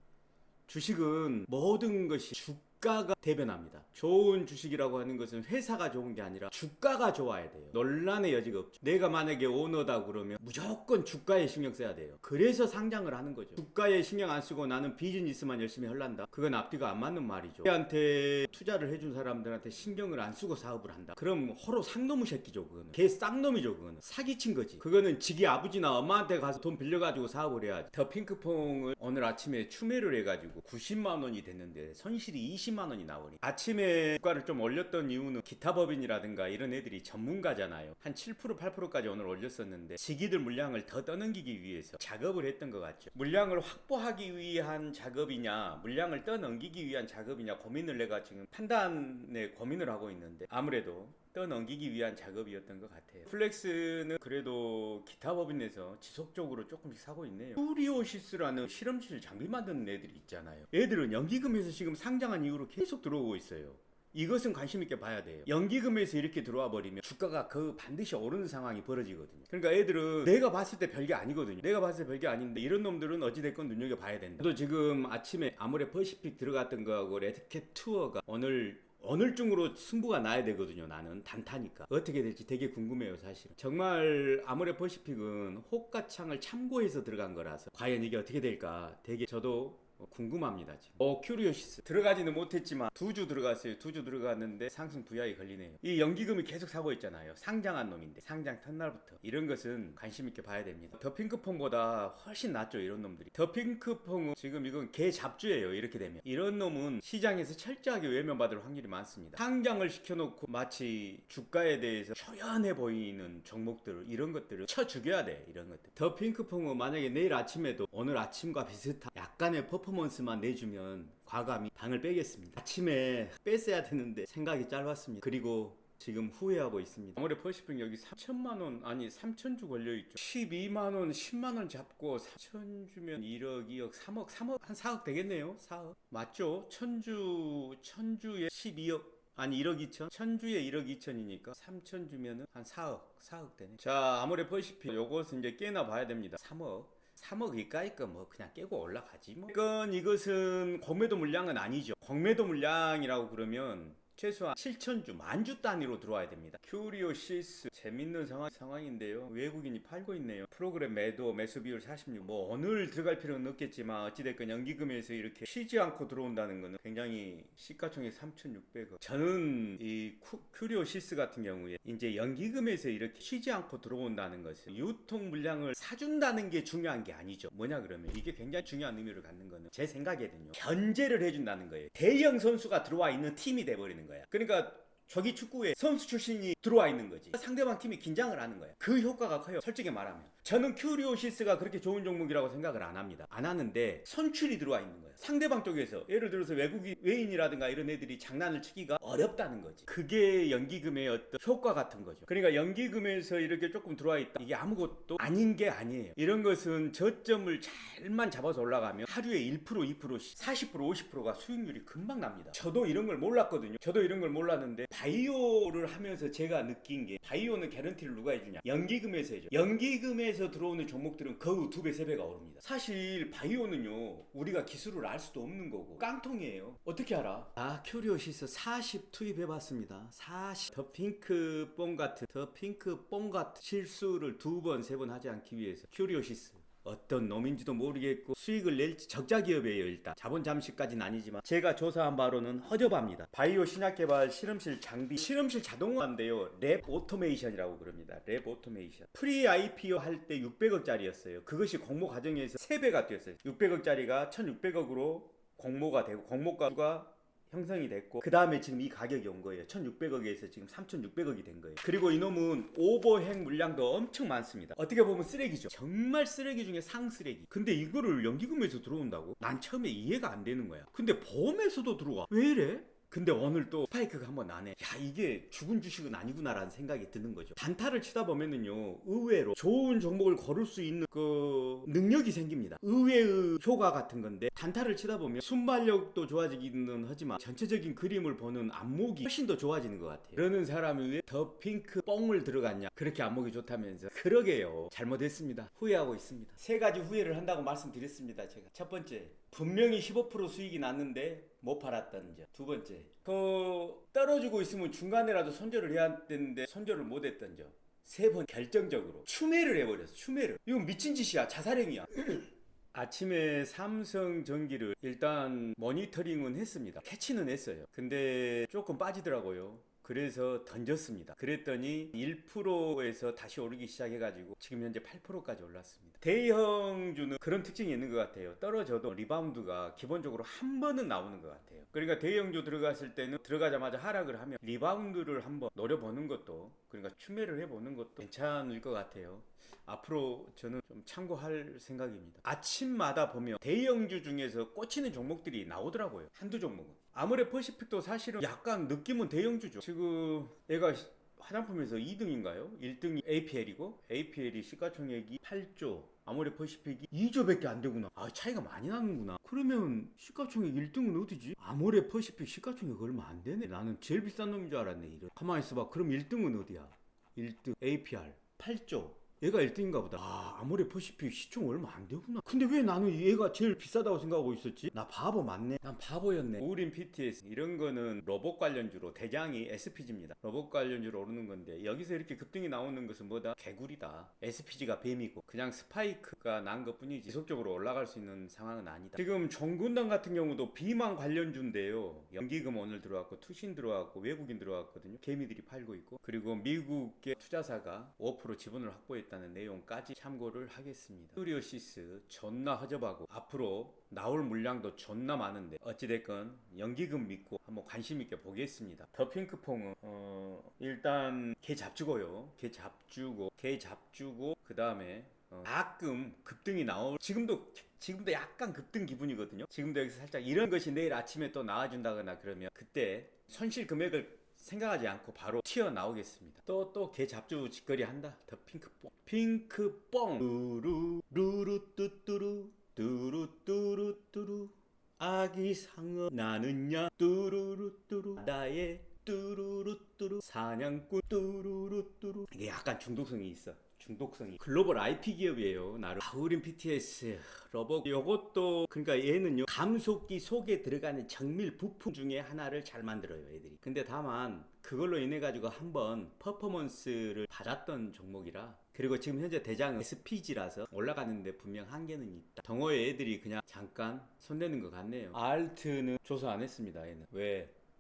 [SPEAKER 1] 주식은 모든 것이 주가가 대변합니다. 좋은 주식이라고 하는 것은 회사가 좋은 게 아니라 주가가 좋아야 돼요. 논란의 여지가 없죠. 내가 만약에 오너다 그러면 무조건 주가에 신경 써야 돼요. 그래서 상장을 하는 거죠. 주가에 신경 안 쓰고 나는 비즈니스만 열심히 하려한다. 그건 앞뒤가 안 맞는 말이죠. 걔한테 투자를 해준 사람들한테 신경을 안 쓰고 사업을 한다. 그럼 호로 상놈의 새끼죠. 그거는 개 쌍놈이죠. 그거는 사기친 거지. 그거는 지기 아버지나 엄마한테 가서 돈 빌려가지고 사업을 해야지. 더 핑크퐁을 오늘 아침에 추매를 해가지고 90만 원이 됐는데 손실이 20만 원이 나오니. 아침에 주가를 좀 올렸던 이유는 기타 법인이라든가 이런 애들이 전문가잖아요. 한 7% 8%까지 오늘 올렸었는데 지기들 물량을 더 떠넘기기 위해서 작업을 했던 것 같죠. 물량을 확보하기 위한 작업이냐 물량을 떠넘기기 위한 작업이냐 고민을 내가 지금 판단에 고민을 하고 있는데 아무래도 떠넘기기 위한 작업이었던 것 같아요. 플렉스는 그래도 기타 법인에서 지속적으로 조금씩 사고 있네요. 퓨리오시스라는 실험실 장비 만드는 애들이 있잖아요. 애들은 연기금에서 지금 상장한 이후로 계속 들어오고 있어요. 이것은 관심 있게 봐야 돼요. 연기금에서 이렇게 들어와 버리면 주가가 그 반드시 오르는 상황이 벌어지거든요. 그러니까 애들은 내가 봤을 때 별게 아니거든요. 내가 봤을 때 별게 아닌데 이런 놈들은 어찌됐건 눈여겨봐야 된다. 저도 지금 아침에 아모레 퍼시픽 들어갔던 거하고 레드캡 투어가 오늘 중으로 승부가 나야 되거든요. 나는 단타니까 어떻게 될지 되게 궁금해요. 사실 정말 아모레 퍼시픽은 호가창을 참고해서 들어간 거라서 과연 이게 어떻게 될까 되게 저도 궁금합니다. 지금 큐리오시스 들어가지는 못했지만 두 주 들어갔어요. 두 주 들어갔는데 상승 VI 걸리네요. 이 연기금이 계속 사고 있잖아요. 상장한 놈인데 상장 첫날부터 이런 것은 관심 있게 봐야 됩니다. 더 핑크퐁보다 훨씬 낫죠. 이런 놈들이. 더 핑크퐁은 지금 이건 개 잡주예요. 이렇게 되면 이런 놈은 시장에서 철저하게 외면받을 확률이 많습니다. 상장을 시켜놓고 마치 주가에 대해서 초연해 보이는 종목들 이런 것들을 쳐 죽여야 돼. 이런 것들. 더 핑크퐁은 만약에 내일 아침에도 오늘 아침과 비슷한 약간의 퍼포먼스만 내주면 과감히 당을 빼겠습니다. 아침에 뺐어야 되는데 생각이 짧았습니다. 그리고 지금 후회하고 있습니다. 아모레 퍼시픽 여기 3천만원 아니 3천주 걸려있죠. 12만원 10만원 잡고 3천 주면 1억 2억 3억 한 4억 되겠네요. 4억 맞죠? 천주에 12억 아니 1억 2천? 천주에 1억 2천이니까 3천 주면은 한 4억 되네. 자 아모레 퍼시픽 요것은 이제 깨나 봐야 됩니다. 3억 이까이까 뭐 그냥 깨고 올라가지 뭐. 이것은 공매도 물량은 아니죠. 공매도 물량이라고 그러면 최소한 7,000주, 만주 단위로 들어와야 됩니다. 큐리오시스 재밌는 상황인데요. 외국인이 팔고 있네요. 프로그램 매수 비율 46. 뭐 오늘 들어갈 필요는 없겠지만 어찌됐건 연기금에서 이렇게 쉬지 않고 들어온다는 거는 굉장히 시가총액 3,600억. 저는 이 큐리오시스 같은 경우에 이제 연기금에서 이렇게 쉬지 않고 들어온다는 것은 유통 물량을 사준다는 게 중요한 게 아니죠. 뭐냐 그러면 이게 굉장히 중요한 의미를 갖는 거는 제 생각에는요. 견제를 해준다는 거예요. 대형 선수가 들어와 있는 팀이 돼버리는 거야. 그러니까 저기 축구에 선수 출신이 들어와 있는 거지. 상대방 팀이 긴장을 하는 거야. 그 효과가 커요. 솔직히 말하면. 저는 큐리오시스가 그렇게 좋은 종목이라고 생각을 안 합니다. 안 하는데 선출이 들어와 있는 거야. 상대방 쪽에서 예를 들어서 외인이라든가 이런 애들이 장난을 치기가 어렵다는 거지. 그게 연기금의 어떤 효과 같은 거죠. 그러니까 연기금에서 이렇게 조금 들어와 있다. 이게 아무것도 아닌 게 아니에요. 이런 것은 저점을 잘만 잡아서 올라가면 하루에 1%, 2%, 40%, 50%가 수익률이 금방 납니다. 저도 이런 걸 몰랐거든요. 저도 이런 걸 몰랐는데 바이오를 하면서 제가 느낀 게 바이오는 개런티를 누가 해주냐? 연기금에서 해줘. 연기금에서 들어오는 종목들은 거의 2배, 3배가 오릅니다. 사실 바이오는요, 우리가 기술을 알 수도 없는 거고 깡통이에요. 어떻게 알아? 큐리오시스 40 투입해봤습니다. 40. 더 핑크 뽕 같은 실수를 2번, 3번 하지 않기 위해서 큐리오시스. 어떤 놈인지도 모르겠고 수익을 낼지 적자 기업이에요. 일단 자본 잠식까지는 아니지만 제가 조사한 바로는 허접합니다. 바이오 신약 개발 실험실 장비, 실험실 자동화인데요. 랩 오토메이션이라고 그럽니다. 랩 오토메이션. 프리 IPO 할 때 600억짜리였어요. 그것이 공모 과정에서 3배가 뛰었어요. 600억짜리가 1,600억으로 공모가 되고 공모가가 형성이 됐고 그 다음에 지금 이 가격이 온 거예요. 1,600억에서 지금 3,600억이 된 거예요. 그리고 이놈은 오버행 물량도 엄청 많습니다. 어떻게 보면 쓰레기죠. 정말 쓰레기 중에 상쓰레기. 근데 이거를 연기금에서 들어온다고? 난 처음에 이해가 안 되는 거야. 근데 보험에서도 들어와. 왜 이래? 근데 오늘 또 스파이크가 한번 나네. 야, 이게 죽은 주식은 아니구나라는 생각이 드는 거죠. 단타를 치다 보면은요, 의외로 좋은 종목을 고를 수 있는 그 능력이 생깁니다. 의외의 효과 같은 건데 단타를 치다 보면 순발력도 좋아지기는 하지만 전체적인 그림을 보는 안목이 훨씬 더 좋아지는 것 같아요. 그러는 사람이 왜 더 핑크 뽕을 들어갔냐? 그렇게 안목이 좋다면서. 그러게요. 잘못했습니다. 후회하고 있습니다. 3가지 후회를 한다고 말씀드렸습니다. 제가 첫 번째, 분명히 15% 수익이 났는데 못 팔았다는 점. 두 번째, 떨어지고 있으면 중간에라도 손절을 해야 되는데 손절을 못 했던 점. 세 번, 결정적으로 추매를 해버렸어. 추매를. 이건 미친 짓이야. 자살행위야. 아침에 삼성전기를 일단 모니터링은 했습니다. 캐치는 했어요. 근데 조금 빠지더라고요. 그래서 던졌습니다. 그랬더니 1%에서 다시 오르기 시작해가지고 지금 현재 8%까지 올랐습니다. 대형주는 그런 특징이 있는 것 같아요. 떨어져도 리바운드가 기본적으로 한 번은 나오는 것 같아요. 그러니까 대형주 들어갔을 때는 들어가자마자 하락을 하면 리바운드를 한번 노려보는 것도, 그러니까 추매를 해보는 것도 괜찮을 것 같아요. 앞으로 저는 좀 참고할 생각입니다. 아침마다 보면 대형주 중에서 꽂히는 종목들이 나오더라고요. 한두 종목은. 아모레퍼시픽도 사실은 약간 느낌은 대형주죠. 지금 얘가 화장품에서 2등인가요? 1등이 APL이고 APL이 시가총액이 8조, 아모레퍼시픽이 2조밖에 안 되구나. 차이가 많이 나는구나. 그러면 시가총액 1등은 어디지? 아모레퍼시픽 시가총액 얼마 안 되네. 나는 제일 비싼 놈인 줄 알았네. 이런. 가만히 있어봐. 그럼 1등은 어디야? 1등 APR 8조. 얘가 1등인가 보다. 아모레퍼시픽 시총 얼마 안 되구나. 근데 왜 나는 얘가 제일 비싸다고 생각하고 있었지? 나 바보 맞네. 난 바보였네. 우린 PTS 이런 거는 로봇 관련주로 대장이 SPG입니다. 로봇 관련주로 오르는 건데 여기서 이렇게 급등이 나오는 것은 뭐다? 개구리다. SPG가 뱀이고 그냥 스파이크가 난 것뿐이지 지속적으로 올라갈 수 있는 상황은 아니다. 지금 종군당 같은 경우도 비만 관련주인데요. 연기금 오늘 들어왔고 투신 들어왔고 외국인 들어왔거든요. 개미들이 팔고 있고 그리고 미국의 투자사가 5% 지분을 확보했다는 내용까지 참고를 하겠습니다. 큐리오시스 존나 허접하고 앞으로 나올 물량도 존나 많은데 어찌됐건 연기금 믿고 한번 관심 있게 보겠습니다. 더 핑크퐁은 일단 개 잡주고요. 개 잡주고 그 다음에 가끔 급등이 지금도 약간 급등 기분이거든요. 지금도 여기서 살짝 이런 것이 내일 아침에 또 나와준다거나 그러면 그때 손실 금액을 생각하지 않고 바로 튀어나오겠습니다. 또 개 잡주 짓거리 한다. 더 핑크뽕 루루 뚜뚜루 뚜루뚜루뚜루 아기 상어 나는야 뚜루루뚜루 나의 뚜루루뚜루 사냥꾼 뚜루루뚜루. 이게 약간 중독성이 있어. 중독성이 글로벌 IP 기업이에요. 나름 우린 BTS 로봇 요것도 그러니까 얘는요 감속기 속에 들어가는 정밀 부품 중에 하나를 잘 만들어요 애들이. 근데 다만 그걸로 인해 가지고 한번 퍼포먼스를 받았던 종목이라, 그리고 지금 현재 대장은 SPG라서 올라가는데 분명 한계는 있다. 동호회 애들이 그냥 잠깐 손대는 것 같네요. 알트는 조사 안 했습니다. 얘는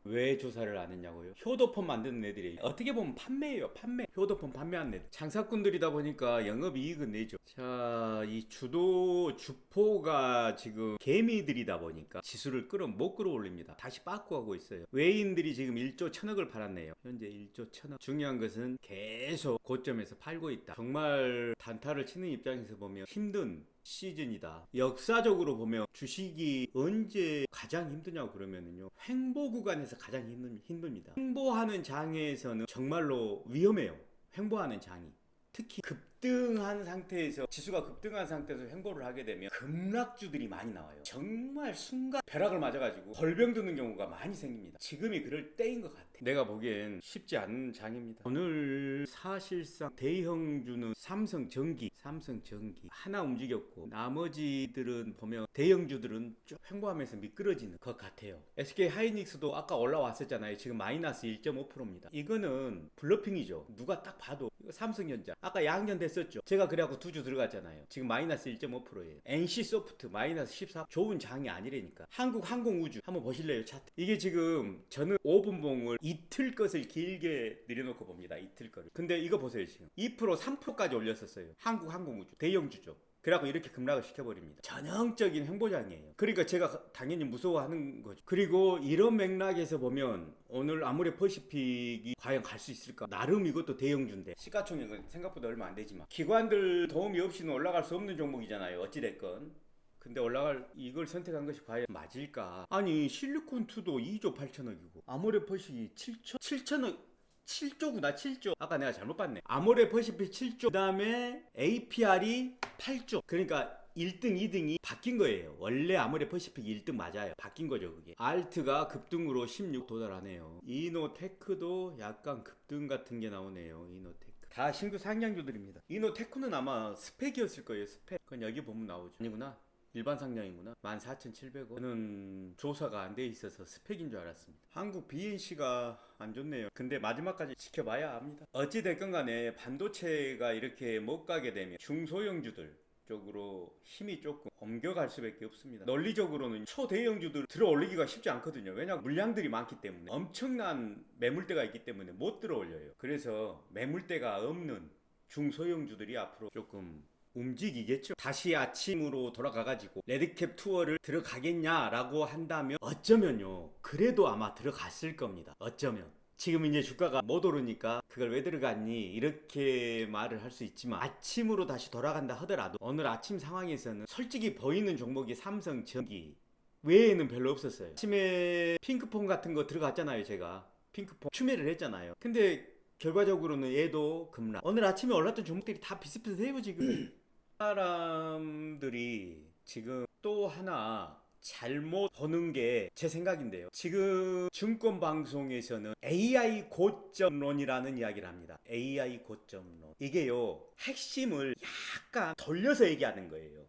[SPEAKER 1] 왜 조사를 안 했냐고요? 효도폰 만드는 애들이 어떻게 보면 판매예요. 판매. 효도폰 판매하는 애들. 장사꾼들이다 보니까 영업이익은 내죠. 자, 이 주포가 지금 개미들이다 보니까 지수를 못 끌어올립니다. 다시 빠꾸하고 있어요. 외인들이 지금 1조 1천억을 팔았네요. 현재 1조 1천억. 중요한 것은 계속 고점에서 팔고 있다. 정말 단타를 치는 입장에서 보면 힘든 시즌이다. 역사적으로 보면 주식이 언제 가장 힘드냐고 그러면은요, 횡보 구간에서 가장 힘듭니다. 횡보하는 장에서는 정말로 위험해요. 횡보하는 장이. 특히 급등한 상태에서, 지수가 급등한 상태에서 횡보를 하게 되면 급락주들이 많이 나와요. 정말 순간 벼락을 맞아가지고 벌병 드는 경우가 많이 생깁니다. 지금이 그럴 때인 것 같아. 내가 보기엔 쉽지 않은 장입니다. 오늘 사실상 대형주는 삼성전기 하나 움직였고, 나머지들은 보면 대형주들은 쭉 횡보하면서 미끄러지는 것 같아요. SK하이닉스도 아까 올라왔었잖아요. 지금 마이너스 1.5%입니다. 이거는 블러핑이죠. 누가 딱 봐도. 이거 삼성전자 아까 양년 됐었죠. 제가 그래갖고 두 주 들어갔잖아요. 지금 마이너스 1.5%예요. NC소프트 마이너스 14. 좋은 장이 아니라니까. 한국항공우주 한번 보실래요? 차트. 이게 지금 저는 5분봉을 이틀 것을 길게 내려놓고 봅니다. 이틀 거를. 근데 이거 보세요. 지금 2% 3%까지 올렸었어요. 한국항공우주 대형주죠. 그래갖고 이렇게 급락을 시켜버립니다. 전형적인 횡보장이에요. 그러니까 제가 당연히 무서워하는 거죠. 그리고 이런 맥락에서 보면 오늘 아모레퍼시픽이 과연 갈 수 있을까? 나름 이것도 대형주인데 시가총액은 생각보다 얼마 안 되지만 기관들 도움이 없이는 올라갈 수 없는 종목이잖아요. 어찌됐건. 근데 이걸 선택한 것이 과연 맞을까? 아니 실리콘2도 2조 8천억이고 아모레퍼시픽이 7천억 7조구나 7조. 아까 내가 잘못 봤네. 아모레퍼시픽 7조, 그 다음에 APR이 8조. 그러니까 1등 2등이 바뀐 거예요. 원래 아모레퍼시픽 1등 맞아요. 바뀐 거죠 그게. 알트가 급등으로 16 도달하네요. 이노테크도 약간 급등 같은 게 나오네요. 이노테크 다 신규 상장주들입니다. 이노테크는 아마 스펙이었을 거예요. 스펙. 그건 여기 보면 나오죠. 아니구나, 일반 상장이구나. 14,700원. 저는 조사가 안 돼 있어서 스펙인 줄 알았습니다. 한국 BNC가 안 좋네요. 근데 마지막까지 지켜봐야 합니다. 어찌됐건 간에 반도체가 이렇게 못 가게 되면 중소형주들 쪽으로 힘이 조금 옮겨갈 수밖에 없습니다. 논리적으로는 초대형주들 들어 올리기가 쉽지 않거든요. 왜냐하면 물량들이 많기 때문에, 엄청난 매물대가 있기 때문에 못 들어 올려요. 그래서 매물대가 없는 중소형주들이 앞으로 조금 움직이겠죠. 다시 아침으로 돌아가가지고 레드캡 투어를 들어가겠냐라고 한다면 어쩌면요, 그래도 아마 들어갔을 겁니다. 어쩌면. 지금 이제 주가가 못 오르니까 그걸 왜 들어갔니 이렇게 말을 할 수 있지만, 아침으로 다시 돌아간다 하더라도 오늘 아침 상황에서는 솔직히 보이는 종목이 삼성전기 외에는 별로 없었어요. 아침에 핑크퐁 같은 거 들어갔잖아요. 제가 핑크퐁 추매를 했잖아요. 근데 결과적으로는 얘도 급락. 오늘 아침에 올랐던 종목들이 다 비슷비슷해요 지금. 사람들이 지금 또 하나 잘못 보는 게 제 생각인데요. 지금 증권방송에서는 AI 고점론이라는 이야기를 합니다. AI 고점론. 이게요, 핵심을 약간 돌려서 얘기하는 거예요.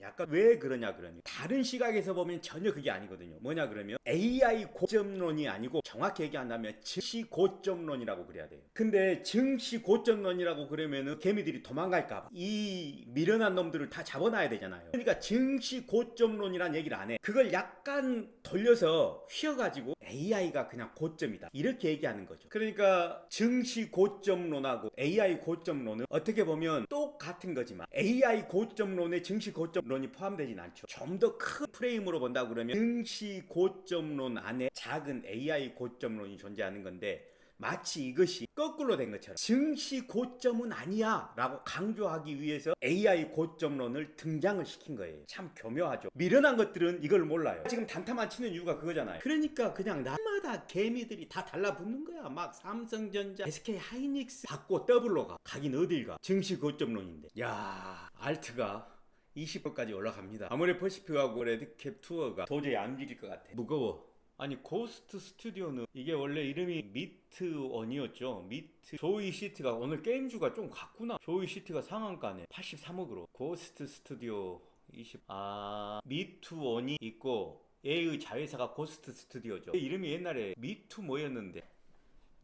[SPEAKER 1] 약간 왜 그러냐 그러면, 다른 시각에서 보면 전혀 그게 아니거든요. 뭐냐 그러면 AI 고점론이 아니고 정확히 얘기한다면 증시 고점론이라고 그래야 돼요. 근데 증시 고점론이라고 그러면은 개미들이 도망갈까 봐 이 미련한 놈들을 다 잡아놔야 되잖아요. 그러니까 증시 고점론이란 얘기를 안 해. 그걸 약간 돌려서 휘어가지고 AI가 그냥 고점이다 이렇게 얘기하는 거죠. 그러니까 증시 고점론하고 AI 고점론은 어떻게 보면 똑같은 거지만 AI 고점론에 증시 고점론이 포함되진 않죠. 좀 더 큰 프레임으로 본다 그러면 증시 고점론 안에 작은 AI 고점론이 존재하는 건데, 마치 이것이 거꾸로 된 것처럼 증시 고점은 아니야 라고 강조하기 위해서 AI 고점론을 등장을 시킨 거예요. 참 교묘하죠. 미련한 것들은 이걸 몰라요. 지금 단타만 치는 이유가 그거잖아요. 그러니까 그냥 날마다 개미들이 다 달라붙는 거야. 막 삼성전자, SK하이닉스 받고 더블로 가긴 어딜 가. 증시 고점론인데. 야, 알트가 20%까지 올라갑니다. 아모레퍼시픽하고 레드캡 투어가 도저히 안 움직일 것 같아. 무거워. 아니 고스트 스튜디오는 이게 원래 이름이 미트1이었죠. 미트 조이 시트가 오늘 게임주가 좀 같구나. 조이 시트가 상한가네. 83억으로. 고스트 스튜디오 20. 미트1이 있고 A의 자회사가 고스트 스튜디오죠. 이름이 옛날에 미투 뭐였는데.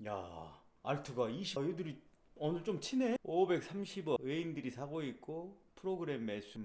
[SPEAKER 1] 야, 알트가 20. 얘들이 오늘 좀 치네. 530억 외인들이 사고 있고 프로그램 매수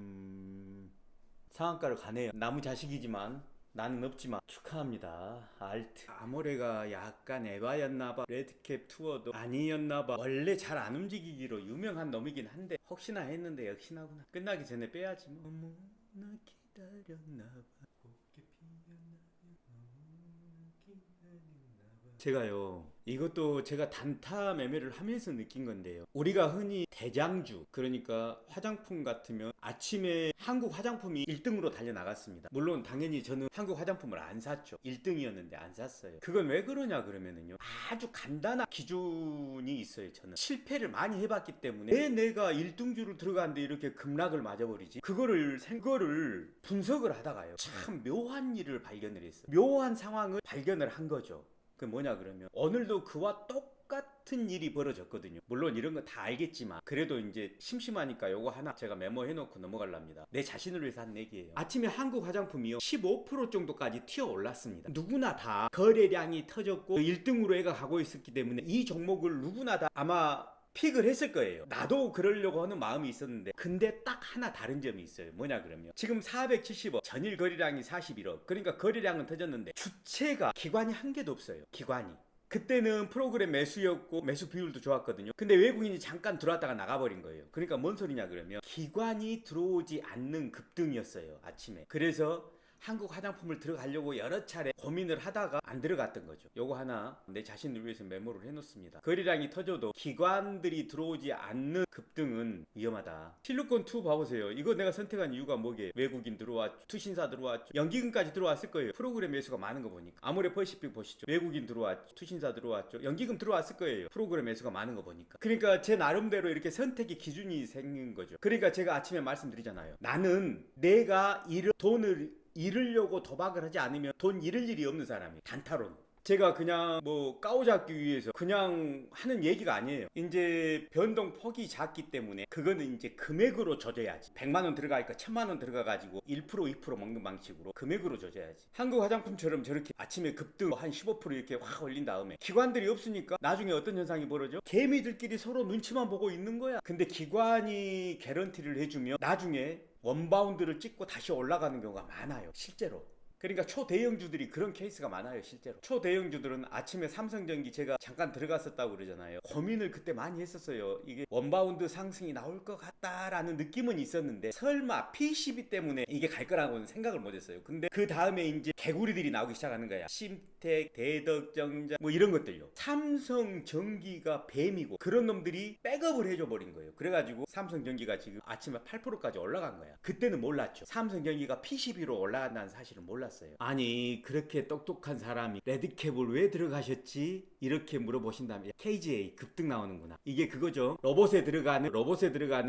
[SPEAKER 1] 상한가를 가네요. 나무 자식이지만 나는 없지만 축하합니다. 알트. 아모레가 약간 에바였나봐. 레드캡 투어도 아니었나봐. 원래 잘 안 움직이기로 유명한 놈이긴 한데 혹시나 했는데 역시나구나. 끝나기 전에 빼야지 뭐. 너무나 기다렸나봐. 곱게 피어나면 너무나 기다렸나봐. 제가요, 이것도 제가 단타 매매를 하면서 느낀 건데요. 우리가 흔히 대장주, 그러니까 화장품 같으면 아침에 한국 화장품이 1등으로 달려나갔습니다. 물론 당연히 저는 한국 화장품을 안 샀죠. 1등이었는데 안 샀어요. 그건 왜 그러냐 그러면은요, 아주 간단한 기준이 있어요. 저는 실패를 많이 해봤기 때문에 왜 내가 1등주로 들어갔는데 이렇게 급락을 맞아버리지? 그거를 분석을 하다가요, 참 묘한 일을 발견을 했어요. 묘한 상황을 발견을 한 거죠. 그 뭐냐 그러면 오늘도 그와 똑같은 일이 벌어졌거든요. 물론 이런 거 다 알겠지만 그래도 이제 심심하니까 요거 하나 제가 메모해놓고 넘어가랍니다. 내 자신을 위해서 한 얘기예요. 아침에 한국 화장품이요 15% 정도까지 튀어 올랐습니다. 누구나 다 거래량이 터졌고 1등으로 애가 가고 있었기 때문에 이 종목을 누구나 다 아마 픽을 했을 거예요. 나도 그러려고 하는 마음이 있었는데, 근데 딱 하나 다른 점이 있어요. 뭐냐 그러면 지금 470억, 전일 거래량이 41억, 그러니까 거래량은 터졌는데 주체가 기관이 한 개도 없어요. 기관이. 그때는 프로그램 매수였고 매수 비율도 좋았거든요. 근데 외국인이 잠깐 들어왔다가 나가버린 거예요. 그러니까 뭔 소리냐 그러면 기관이 들어오지 않는 급등이었어요, 아침에. 그래서 한국 화장품을 들어가려고 여러 차례 고민을 하다가 안 들어갔던 거죠. 요거 하나 내 자신을 위해서 메모를 해놓습니다. 거래량이 터져도 기관들이 들어오지 않는 급등은 위험하다. 실루콘2 봐보세요. 이거 내가 선택한 이유가 뭐게? 외국인 들어왔죠, 투신사 들어왔죠, 연기금까지 들어왔을 거예요. 프로그램 매수가 많은 거 보니까. 아모레 퍼시픽 보시죠. 외국인 들어왔죠, 투신사 들어왔죠, 연기금 들어왔을 거예요. 프로그램 매수가 많은 거 보니까. 그러니까 제 나름대로 이렇게 선택의 기준이 생긴 거죠. 그러니까 제가 아침에 말씀드리잖아요. 나는 내가 돈을 잃으려고 도박을 하지 않으면 돈 잃을 일이 없는 사람이에요. 단타로는. 제가 그냥 뭐 까오잡기 위해서 그냥 하는 얘기가 아니에요. 이제 변동폭이 작기 때문에 그거는 이제 금액으로 조져야지. 100만원 들어가니까 1000만원 들어가가지고 1% 2% 먹는 방식으로 금액으로 조져야지. 한국 화장품처럼 저렇게 아침에 급등 한 15% 이렇게 확 올린 다음에 기관들이 없으니까 나중에 어떤 현상이 벌어져? 개미들끼리 서로 눈치만 보고 있는 거야. 근데 기관이 개런티를 해주면 나중에 원바운드를 찍고 다시 올라가는 경우가 많아요, 실제로. 그러니까 초대형주들이 그런 케이스가 많아요, 실제로. 초대형주들은 아침에 삼성전기 제가 잠깐 들어갔었다고 그러잖아요. 고민을 그때 많이 했었어요. 이게 원바운드 상승이 나올 것 같다라는 느낌은 있었는데 설마 P12 때문에 이게 갈 거라고는 생각을 못 했어요. 근데 그 다음에 이제 개구리들이 나오기 시작하는 거야. 심택, 대덕정자 뭐 이런 것들요. 삼성전기가 뱀이고 그런 놈들이 백업을 해줘 버린 거예요. 그래가지고 삼성전기가 지금 아침에 8%까지 올라간 거야. 그때는 몰랐죠. 삼성전기가 P12로 올라간다는 사실을 몰랐어요. 아니 그렇게 똑똑한 사람이 레드캡을 왜 들어가셨지? 이렇게 물어보신다면 KGA 급등 나오는구나. 이게 그거죠. 로봇에 들어가는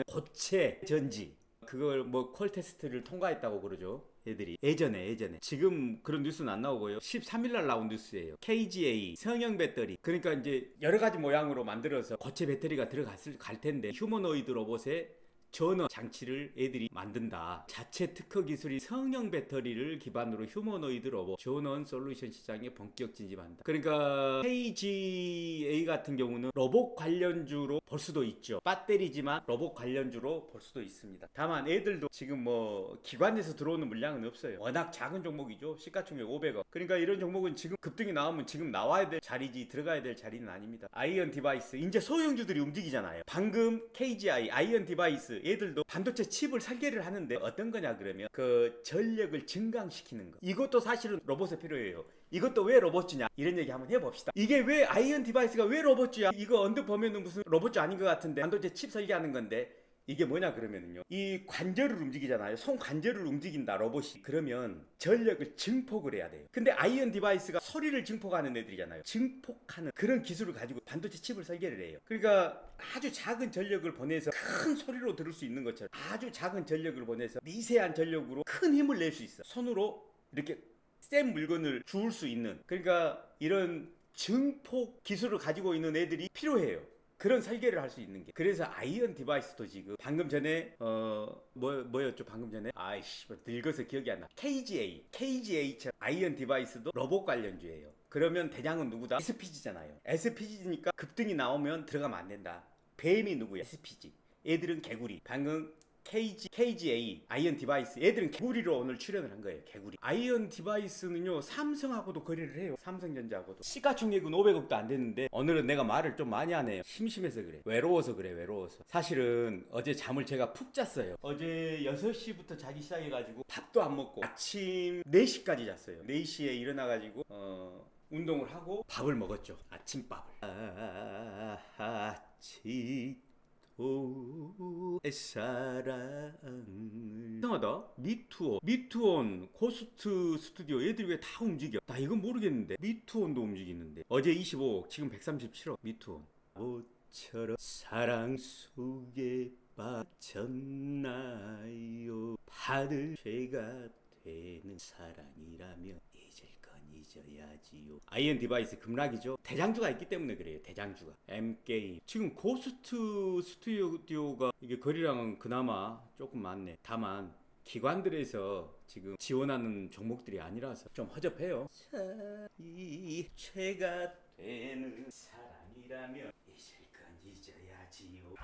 [SPEAKER 1] 고체 전지. 그걸 뭐 콜 테스트를 통과했다고 그러죠, 애들이. 예전에 지금 그런 뉴스는 안 나오고요. 13일날 나온 뉴스예요. KGA 성형 배터리, 그러니까 이제 여러 가지 모양으로 만들어서 고체 배터리가 갈 텐데 휴머노이드 로봇에 전원 장치를 애들이 만든다. 자체 특허 기술이 성형 배터리를 기반으로 휴머노이드 로봇 전원 솔루션 시장에 본격 진입한다. 그러니까 KGA 같은 경우는 로봇 관련주로 볼 수도 있죠. 배터리지만 로봇 관련주로 볼 수도 있습니다. 다만 애들도 지금 뭐 기관에서 들어오는 물량은 없어요. 워낙 작은 종목이죠. 시가총액 500억. 그러니까 이런 종목은 지금 급등이 나오면 지금 나와야 될 자리지 들어가야 될 자리는 아닙니다. 아이언 디바이스 이제 소형주들이 움직이잖아요. 방금 KGI, 아이언 디바이스 얘들도 반도체 칩을 설계를 하는데 어떤 거냐 그러면 그 전력을 증강시키는 거. 이것도 사실은 로봇에 필요해요. 이것도 왜 로봇주냐 이런 얘기 한번 해봅시다. 이게 왜 아이언 디바이스가 왜 로봇주야? 이거 언뜻 보면은 무슨 로봇주 아닌 것 같은데 반도체 칩 설계하는 건데 이게 뭐냐 그러면은요, 이 관절을 움직이잖아요. 손 관절을 움직인다 로봇이. 그러면 전력을 증폭을 해야 돼요. 근데 아이언 디바이스가 소리를 증폭하는 애들이잖아요. 증폭하는 그런 기술을 가지고 반도체 칩을 설계를 해요. 그러니까 아주 작은 전력을 보내서 큰 소리로 들을 수 있는 것처럼 아주 작은 전력을 보내서 미세한 전력으로 큰 힘을 낼 수 있어. 손으로 이렇게 센 물건을 주울 수 있는, 그러니까 이런 증폭 기술을 가지고 있는 애들이 필요해요. 그런 설계를 할 수 있는 게. 그래서 아이언 디바이스도 지금 방금 전에 뭐였죠? 방금 전에 아이씨 늙어서 기억이 안 나. KGA 아이언 디바이스도 로봇 관련주예요. 그러면 대장은 누구다? SPG잖아요. SPG니까 급등이 나오면 들어가면 안 된다. 뱀이 누구야? SPG. 얘들은 개구리. 방금 KGA 아이언 디바이스 얘들은 개구리로 오늘 출연을 한 거예요. 개구리. 아이언 디바이스는요 삼성하고도 거래를 해요. 삼성전자하고도. 시가총액은 500억도 안 됐는데 오늘은 내가 말을 좀 많이 하네요. 심심해서 그래. 외로워서 그래. 외로워서. 사실은 어제 잠을 제가 푹 잤어요. 어제 6시부터 자기 시작해가지고 밥도 안 먹고 아침 4시까지 잤어요. 4시에 일어나가지고 운동을 하고 밥을 먹었죠. 아침밥을. 아침 사랑 이상하다. 미투온 고스트 스튜디오 얘들이 왜 다 움직여? 나 이건 모르겠는데. 미투온도 움직이는데 어제 25억 지금 137억. 미투온 모처럼 사랑 속에 빠졌나요? 받을 죄가 되는 사랑이라면 잊을 건 잊어야지요. 아이언 디바이스 급락이죠. 대장주가 있기 때문에 그래요. 대장주가 M게임 지금 고스트 스튜디오가 이게 거리량은 그나마 조금 많네. 다만 기관들에서 지금 지원하는 종목들이 아니라서 좀 허접해요. 이 죄가 되는 사랑이라면 잊을 건 잊어야지요.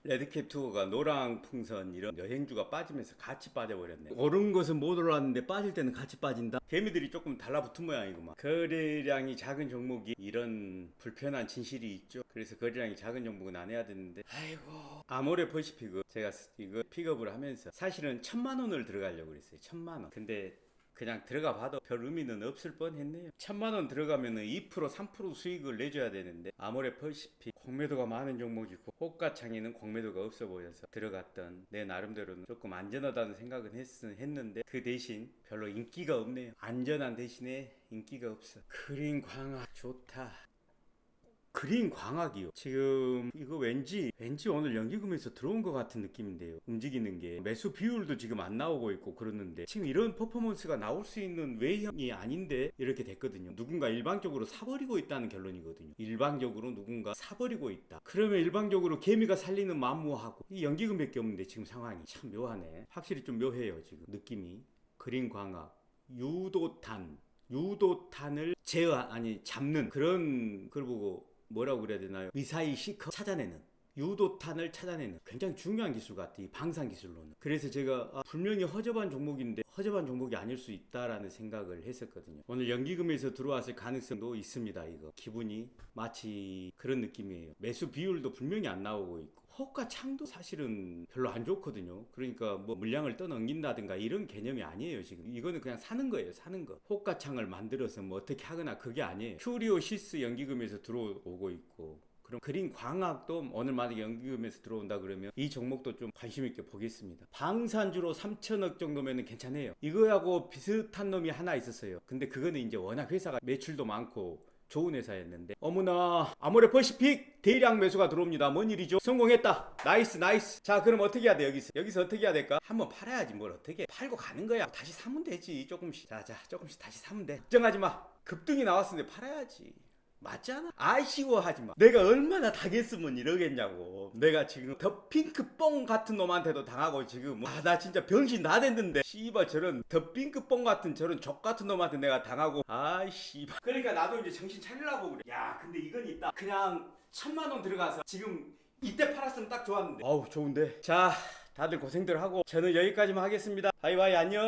[SPEAKER 1] 레드캡 투어가 노랑 풍선 이런 여행주가 빠지면서 같이 빠져버렸네. 오른 것은 못 올랐는데 빠질 때는 같이 빠진다. 개미들이 조금 달라붙은 모양이구만. 거래량이 작은 종목이 이런 불편한 진실이 있죠. 그래서 거래량이 작은 종목은 안 해야 되는데 아이고. 아모레 퍼시픽 제가 이거 픽업을 하면서 사실은 1000만원을 들어가려고 그랬어요. 1000만원. 근데 그냥 들어가 봐도 별 의미는 없을 뻔했네요. 1000만원 들어가면은 2% 3% 수익을 내줘야 되는데 아모레 퍼시픽 공매도가 많은 종목이고 호가창에는 공매도가 없어 보여서 들어갔던 내 나름대로는 조금 안전하다는 생각은 했는데 그 대신 별로 인기가 없네요. 안전한 대신에 인기가 없어. 그린 광학 좋다. 그린 광학이요. 지금 이거 왠지 오늘 연기금에서 들어온 것 같은 느낌인데요. 움직이는 게 매수 비율도 지금 안 나오고 있고 그러는데 지금 이런 퍼포먼스가 나올 수 있는 외형이 아닌데 이렇게 됐거든요. 누군가 일방적으로 사버리고 있다는 결론이거든요. 일방적으로 누군가 사버리고 있다. 그러면 일방적으로 개미가 살리는 만무하고 이 연기금밖에 없는데 지금 상황이 참 묘하네. 확실히 좀 묘해요. 지금 느낌이. 그린 광학 유도탄을 잡는 그런 걸 보고 뭐라고 그래야 되나요? 미사일 시커 찾아내는 유도탄을 찾아내는 굉장히 중요한 기술 같아. 이 방산 기술로는. 그래서 제가 분명히 허접한 종목인데 허접한 종목이 아닐 수 있다라는 생각을 했었거든요. 오늘 연기금에서 들어왔을 가능성도 있습니다. 이거 기분이 마치 그런 느낌이에요. 매수 비율도 분명히 안 나오고 있고 호가 창도 사실은 별로 안 좋거든요. 그러니까 뭐 물량을 떠넘긴다든가 이런 개념이 아니에요. 지금 이거는 그냥 사는 거예요. 사는 거. 호가 창을 만들어서 뭐 어떻게 하거나 그게 아니에요. 큐리오시스 연기금에서 들어오고 있고 그럼 그린 광학도 오늘 만약에 연기금에서 들어온다 그러면 이 종목도 좀 관심 있게 보겠습니다. 방산주로 3천억 정도면 괜찮아요. 이거하고 비슷한 놈이 하나 있었어요. 근데 그거는 이제 워낙 회사가 매출도 많고 좋은 회사였는데 어머나 아모레 퍼시픽 대량 매수가 들어옵니다. 뭔 일이죠? 성공했다. 나이스. 자 그럼 어떻게 해야 돼? 여기서 어떻게 해야 될까? 한번 팔아야지. 뭘 어떻게 팔고 가는 거야. 다시 사면 되지. 조금씩 조금씩 다시 사면 돼. 걱정하지 마. 급등이 나왔는데 팔아야지. 맞잖아. 아쉬워하지 마. 내가 얼마나 당했으면 이러겠냐고. 내가 지금 더 핑크뽕 같은 놈한테도 당하고 지금 나 진짜 병신 다 됐는데 씨발 저런 더 핑크뽕 같은 저런 족 같은 놈한테 내가 당하고 씨발. 그러니까 나도 이제 정신 차리려고 그래. 야 근데 이건 있다. 그냥 1000만원 들어가서 지금 이때 팔았으면 딱 좋았는데. 어우 좋은데. 자 다들 고생들 하고 저는 여기까지만 하겠습니다. 바이바이 안녕.